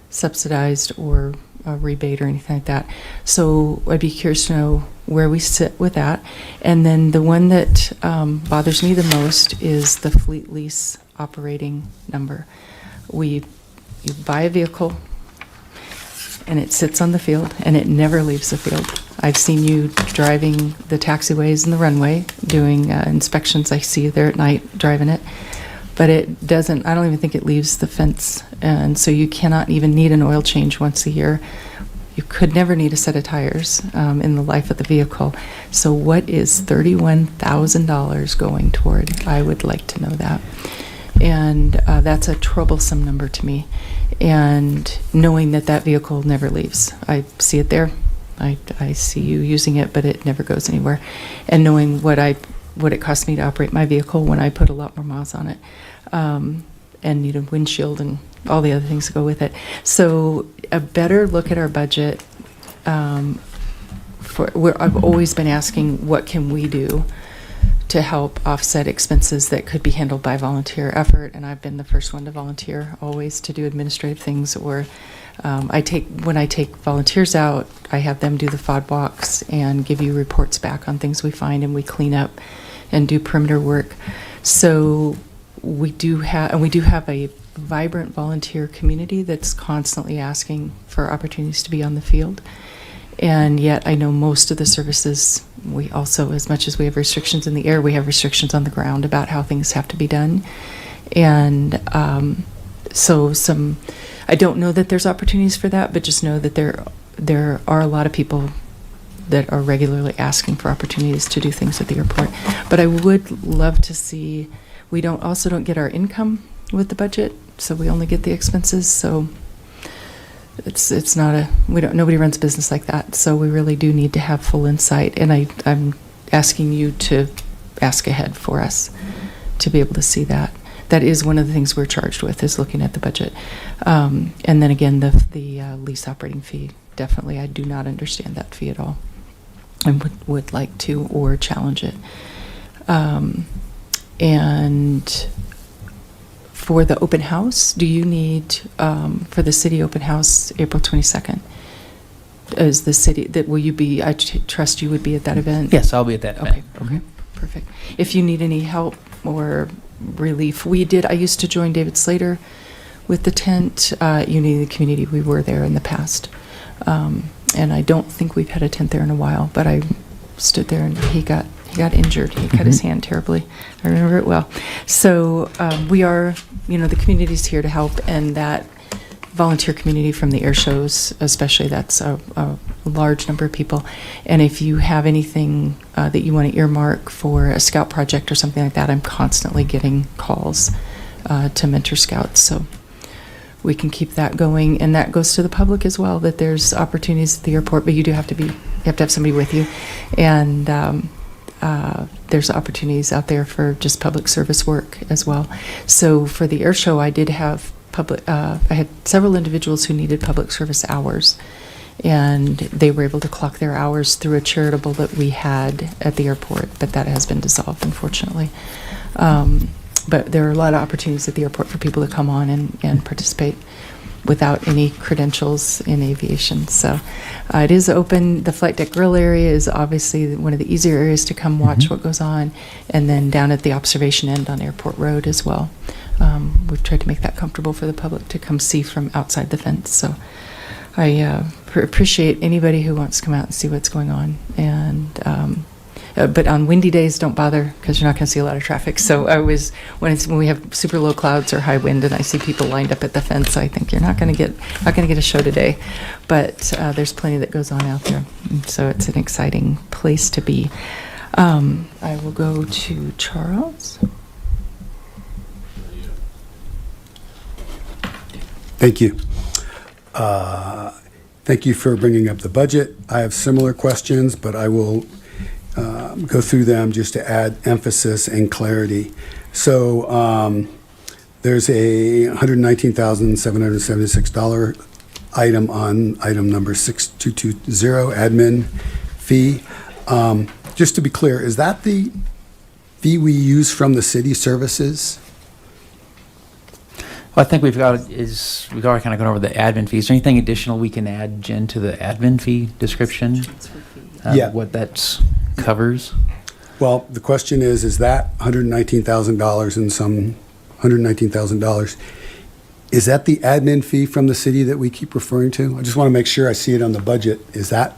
A: subsidized or a rebate or anything like that. So I'd be curious to know where we sit with that. And then the one that bothers me the most is the fleet lease operating number. You buy a vehicle and it sits on the field and it never leaves the field. I've seen you driving the taxiways and the runway, doing inspections. I see you there at night driving it. But it doesn't, I don't even think it leaves the fence. And so you cannot even need an oil change once a year. You could never need a set of tires in the life of the vehicle. So what is $31,000 going toward? I would like to know that. And that's a troublesome number to me. And knowing that vehicle never leaves. I see it there. I see you using it, but it never goes anywhere. And knowing what it cost me to operate my vehicle when I put a lot more miles on it, and need a windshield and all the other things that go with it. So a better look at our budget. I've always been asking, what can we do to help offset expenses that could be handled by volunteer effort? And I've been the first one to volunteer, always, to do administrative things. Or when I take volunteers out, I have them do the FOD walks and give you reports back on things we find, and we clean up and do perimeter work. So we do have a vibrant volunteer community that's constantly asking for opportunities to be on the field. And yet I know most of the services, we also, as much as we have restrictions in the air, we have restrictions on the ground about how things have to be done. And I don't know that there's opportunities for that, but just know that there are a lot of people that are regularly asking for opportunities to do things at the airport. But I would love to see, we don't get our income with the budget, so we only get the expenses. So it's not nobody runs a business like that. So we really do need to have full insight. And I'm asking you to ask ahead for us to be able to see that. that is one of the things we're charged with, is looking at the budget. And then again, the lease operating fee, definitely, I do not understand that fee at all, and would like to or challenge it. And for the open house, do you need, for the city open house, April 22nd? Is the city, will you be, I trust you would be at that event?
F: Yes, I'll be at that event.
A: Okay, perfect. If you need any help or relief, I used to join David Slater with the tent, Unity of the Community. We were there in the past. And I don't think we've had a tent there in a while, but I stood there and he got injured. He cut his hand terribly. I remember it well. So we are, the community's here to help, and that volunteer community from the air shows, especially, that's a large number of people. And if you have anything that you want to earmark for a scout project or something like that, I'm constantly getting calls to mentor scouts. So we can keep that going, and that goes to the public as well, that there's opportunities at the airport, but you have to have somebody with you. And there's opportunities out there for just public service work as well. So for the air show, I did have I had several individuals who needed public service hours, and they were able to clock their hours through a charitable that we had at the airport, but that has been dissolved, unfortunately. But there are a lot of opportunities at the airport for people to come on and participate without any credentials in aviation. So it is open. The flight deck grill area is obviously one of the easier areas to come watch what goes on, and then down at the observation end on Airport Road as well. We've tried to make that comfortable for the public to come see from outside the fence. So I appreciate anybody who wants to come out and see what's going on. And but on windy days, don't bother, because you're not going to see a lot of traffic. So when we have super low clouds or high wind, and I see people lined up at the fence, I think you're not going to get a show today. But there's plenty that goes on out there, and so it's an exciting place to be. I will go to Charles.
H: Thank you. Thank you for bringing up the budget. I have similar questions, but I will go through them just to add emphasis and clarity. So there's a $119,776 item on item number 6220, admin fee. Just to be clear, is that the fee we use from the city services?
F: Well, I think we've already kind of gone over the admin fees. Is there anything additional we can add, Jen, to the admin fee description?
H: Yeah.
F: What that covers?
H: Well, the question is that $119,000 and some $119,000, is that the admin fee from the city that we keep referring to? I just want to make sure I see it on the budget. Is that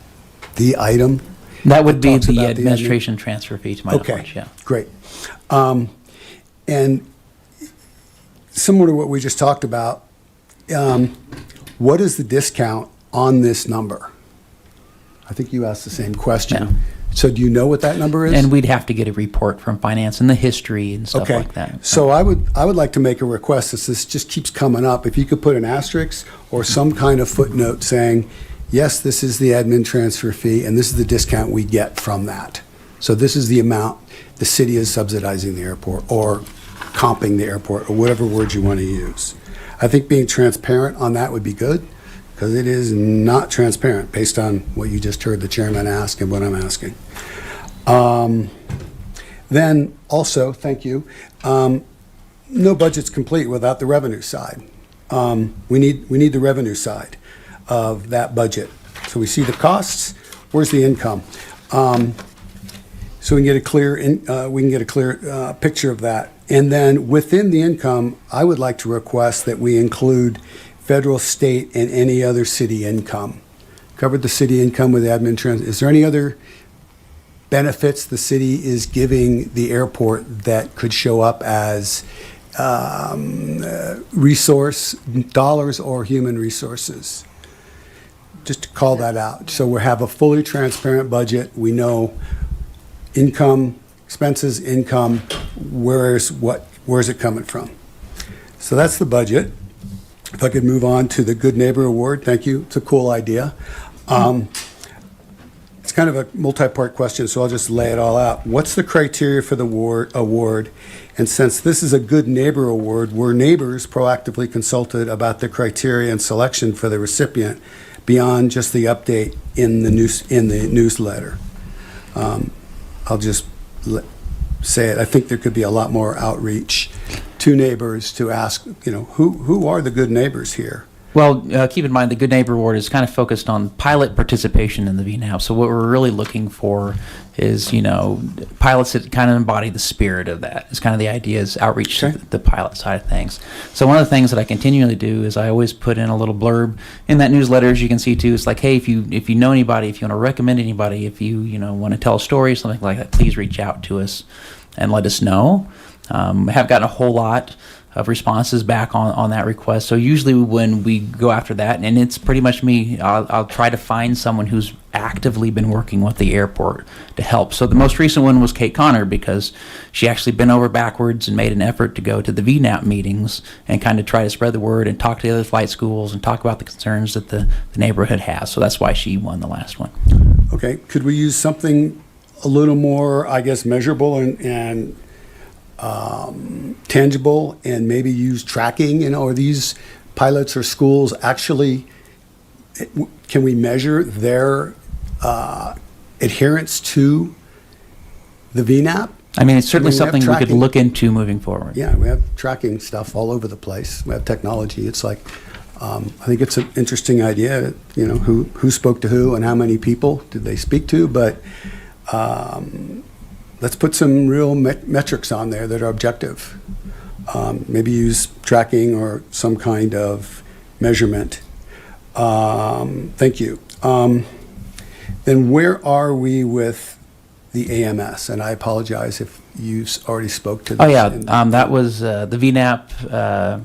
H: the item?
F: That would be
H: talks
F: the
H: about
F: administration transfer fee, to my knowledge, yeah.
H: Great. And similar to what we just talked about, what is the discount on this number? I think you asked the same question.
F: Yeah.
H: So do you know what that number is?
F: And we'd have to get a report from finance and the history and stuff like that.
H: So I would like to make a request, as this just keeps coming up, if you could put an asterisk or some kind of footnote saying, yes, this is the admin transfer fee, and this is the discount we get from that. So this is the amount the city is subsidizing the airport, or comping the airport, or whatever word you want to use. I think being transparent on that would be good, because it is not transparent based on what you just heard the chairman ask and what I'm asking. Then also, thank you, no budget's complete without the revenue side. We need the revenue side of that budget. So we see the costs, where's the income? So we can get a clear picture of that. And then within the income, I would like to request that we include federal, state, and any other city income. Covered the city income with admin trends. Is there any other benefits the city is giving the airport that could show up as resource dollars or human resources? Just to call that out. So we have a fully transparent budget. We know income, expenses, income, where's it coming from? So that's the budget. If I could move on to the Good Neighbor Award, thank you. It's a cool idea. It's kind of a multi-part question, so I'll just lay it all out. What's the criteria for the award? And since this is a Good Neighbor Award, were neighbors proactively consulted about the criteria and selection for the recipient beyond just the update in the newsletter? I'll just say it. I think there could be a lot more outreach to neighbors to ask, who are the good neighbors here?
F: Well, keep in mind, the Good Neighbor Award is kind of focused on pilot participation in the VNAP. So what we're really looking for is, pilots that kind of embody the spirit of that. It's kind of the idea is outreach to the pilot side of things. So one of the things that I continually do is I always put in a little blurb in that newsletter, as you can see too. It's like, hey, if you know anybody, if you want to recommend anybody, if you want to tell a story, something like that, please reach out to us and let us know. I have gotten a whole lot of responses back on that request. So usually when we go after that, and it's pretty much me, I'll try to find someone who's actively been working with the airport to help. So the most recent one was Kate Connor, because she actually bent over backwards and made an effort to go to the VNAP meetings and kind of try to spread the word and talk to the other flight schools and talk about the concerns that the neighborhood has. So that's why she won the last one.
H: Okay, could we use something a little more, I guess, measurable and tangible, and maybe use tracking? Are these pilots or schools actually, can we measure their adherence to the VNAP?
F: I mean, it's certainly
H: we have
F: something we could
H: tracking.
F: look into moving forward.
H: Yeah, we have tracking stuff all over the place. We have technology. It's like, I think it's an interesting idea, who spoke to who and how many people did they speak to, but let's put some real metrics on there that are objective. Maybe use tracking or some kind of measurement. Thank you. Then where are we with the AMS? And I apologize if you already spoke to this.
F: Oh, yeah. That was the VNAP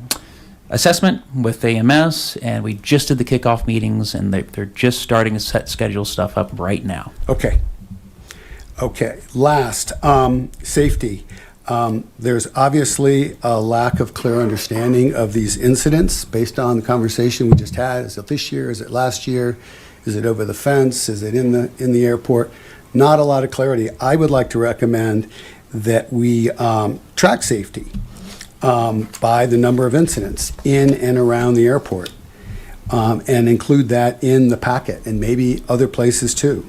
F: assessment with AMS, and we just did the kickoff meetings, and they're just starting to set schedule stuff up right now.
H: Okay. Last, safety. There's obviously a lack of clear understanding of these incidents based on the conversation we just had. Is it this year? Is it last year? Is it over the fence? Is it in the airport? Not a lot of clarity. I would like to recommend that we track safety by the number of incidents in and around the airport, and include that in the packet, and maybe other places too.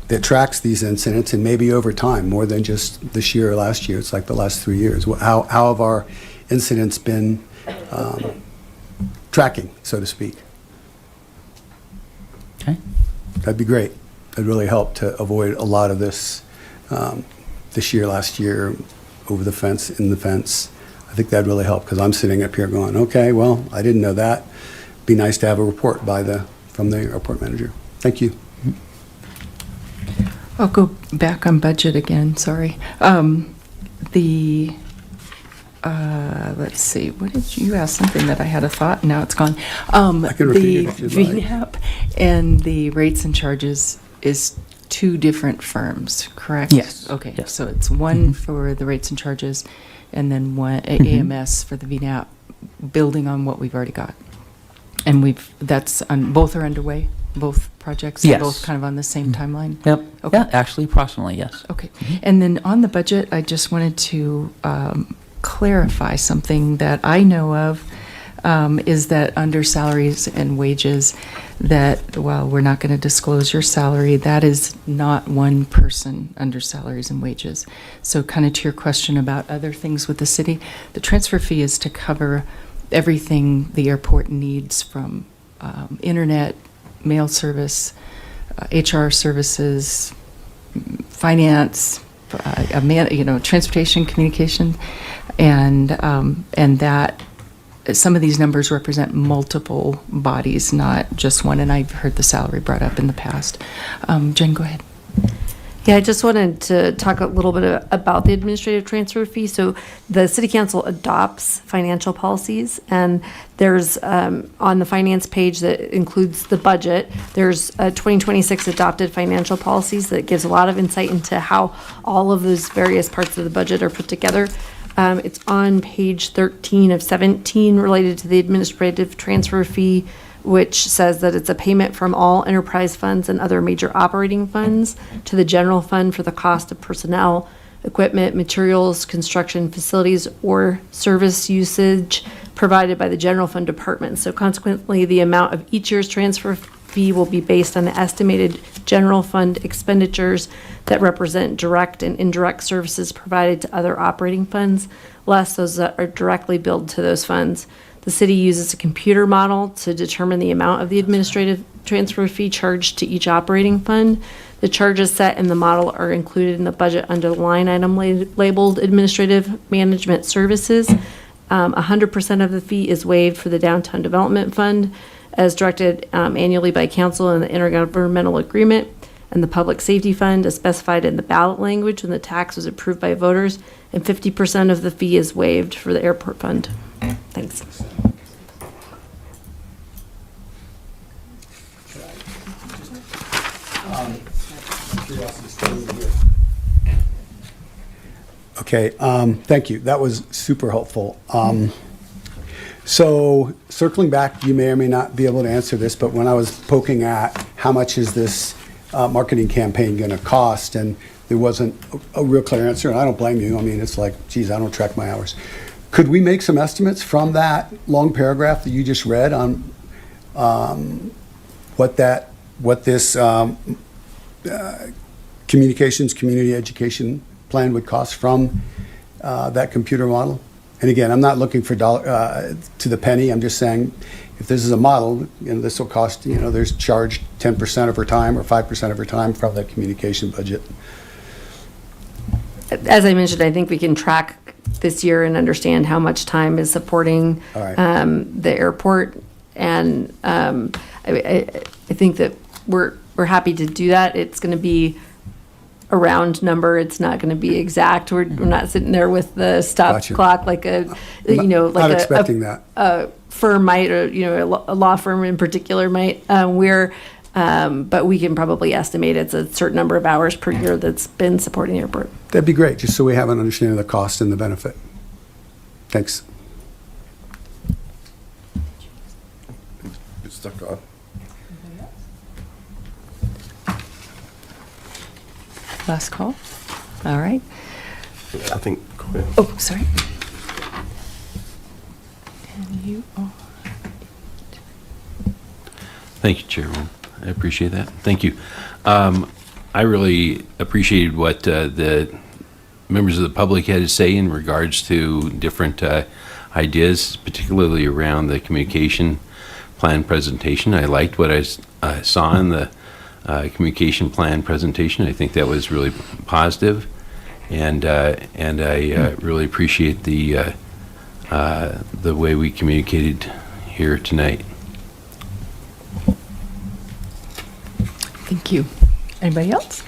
H: That tracks these incidents, and maybe over time, more than just this year or last year. It's like the last 3 years. How have our incidents been tracking, so to speak?
F: Okay.
H: That'd be great. It'd really help to avoid a lot of this this year, last year, over the fence, in the fence. I think that'd really help, because I'm sitting up here going, okay, well, I didn't know that. Be nice to have a report from the airport manager. Thank you.
A: I'll go back on budget again, sorry. Let's see, what did you ask? Something that I had a thought, now it's gone.
H: I can repeat it if you'd like.
A: The VNAP and the rates and charges is two different firms, correct?
F: Yes.
A: Okay,
F: Yes.
A: so it's one for the rates and charges, and then one AMS for the VNAP, building on what we've already got. And both are underway? Both projects?
F: Yes.
A: Both kind of on the same timeline?
F: Yep.
A: Okay.
F: Yeah, actually, approximately, yes.
A: Okay. And then on the budget, I just wanted to clarify something that I know of, is that under salaries and wages, that while we're not going to disclose your salary, that is not one person under salaries and wages. So kind of to your question about other things with the city, the transfer fee is to cover everything the airport needs, from internet, mail service, HR services, finance, transportation, communication, and that some of these numbers represent multiple bodies, not just one. And I've heard the salary brought up in the past. Jen, go ahead.
G: Yeah, I just wanted to talk a little bit about the administrative transfer fee. So the city council adopts financial policies, and there's on the finance page that includes the budget, there's 2026 adopted financial policies that gives a lot of insight into how all of those various parts of the budget are put together. It's on page 13 of 17 related to the administrative transfer fee, which says that it's a payment from all enterprise funds and other major operating funds to the general fund for the cost of personnel, equipment, materials, construction, facilities, or service usage provided by the general fund department. So consequently, the amount of each year's transfer fee will be based on the estimated general fund expenditures that represent direct and indirect services provided to other operating funds, less those that are directly billed to those funds. The city uses a computer model to determine the amount of the administrative transfer fee charged to each operating fund. The charges set in the model are included in the budget under the line item labeled Administrative Management Services. 100% of the fee is waived for the Downtown Development Fund as directed annually by council in the intergovernmental agreement, and the Public Safety Fund as specified in the ballot language when the tax was approved by voters, and 50% of the fee is waived for the airport fund. Thanks.
H: Okay, thank you. That was super helpful. So circling back, you may or may not be able to answer this, but when I was poking at how much is this marketing campaign going to cost, and there wasn't a real clear answer, and I don't blame you. I mean, it's like, geez, I don't track my hours. Could we make some estimates from that long paragraph that you just read on what this communications community education plan would cost from that computer model? And again, I'm not looking for to the penny. I'm just saying, if this is a model, this will cost, there's charged 10% of her time or 5% of her time from that communication budget.
G: As I mentioned, I think we can track this year and understand how much time is supporting
H: All right.
G: the airport. And I think that we're happy to do that. It's going to be a round number. It's not going to be exact. We're not sitting there with the stop
H: Gotcha.
G: clock like
H: Not expecting that.
G: a firm might, or a law firm in particular might. But we can probably estimate it's a certain number of hours per year that's been supporting the airport.
H: That'd be great, just so we have an understanding of the cost and the benefit. Thanks.
D: It's stuck on.
A: Last call. All right.
D: I think.
A: Oh, sorry. And you are.
N: Thank you, Chairman. I appreciate that. Thank you. I really appreciated what the members of the public had to say in regards to different ideas, particularly around the communication plan presentation. I liked what I saw in the communication plan presentation. I think that was really positive, and I really appreciate the way we communicated here tonight.
A: Thank you. Anybody else?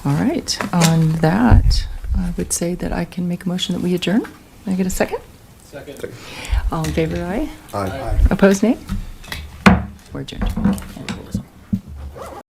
A: All right. On that, I would say that I can make a motion that we adjourn. Can I get a second?
J: Second.
A: All in favor, aye.
D: Aye.
A: Opposed, nay? We're adjourned.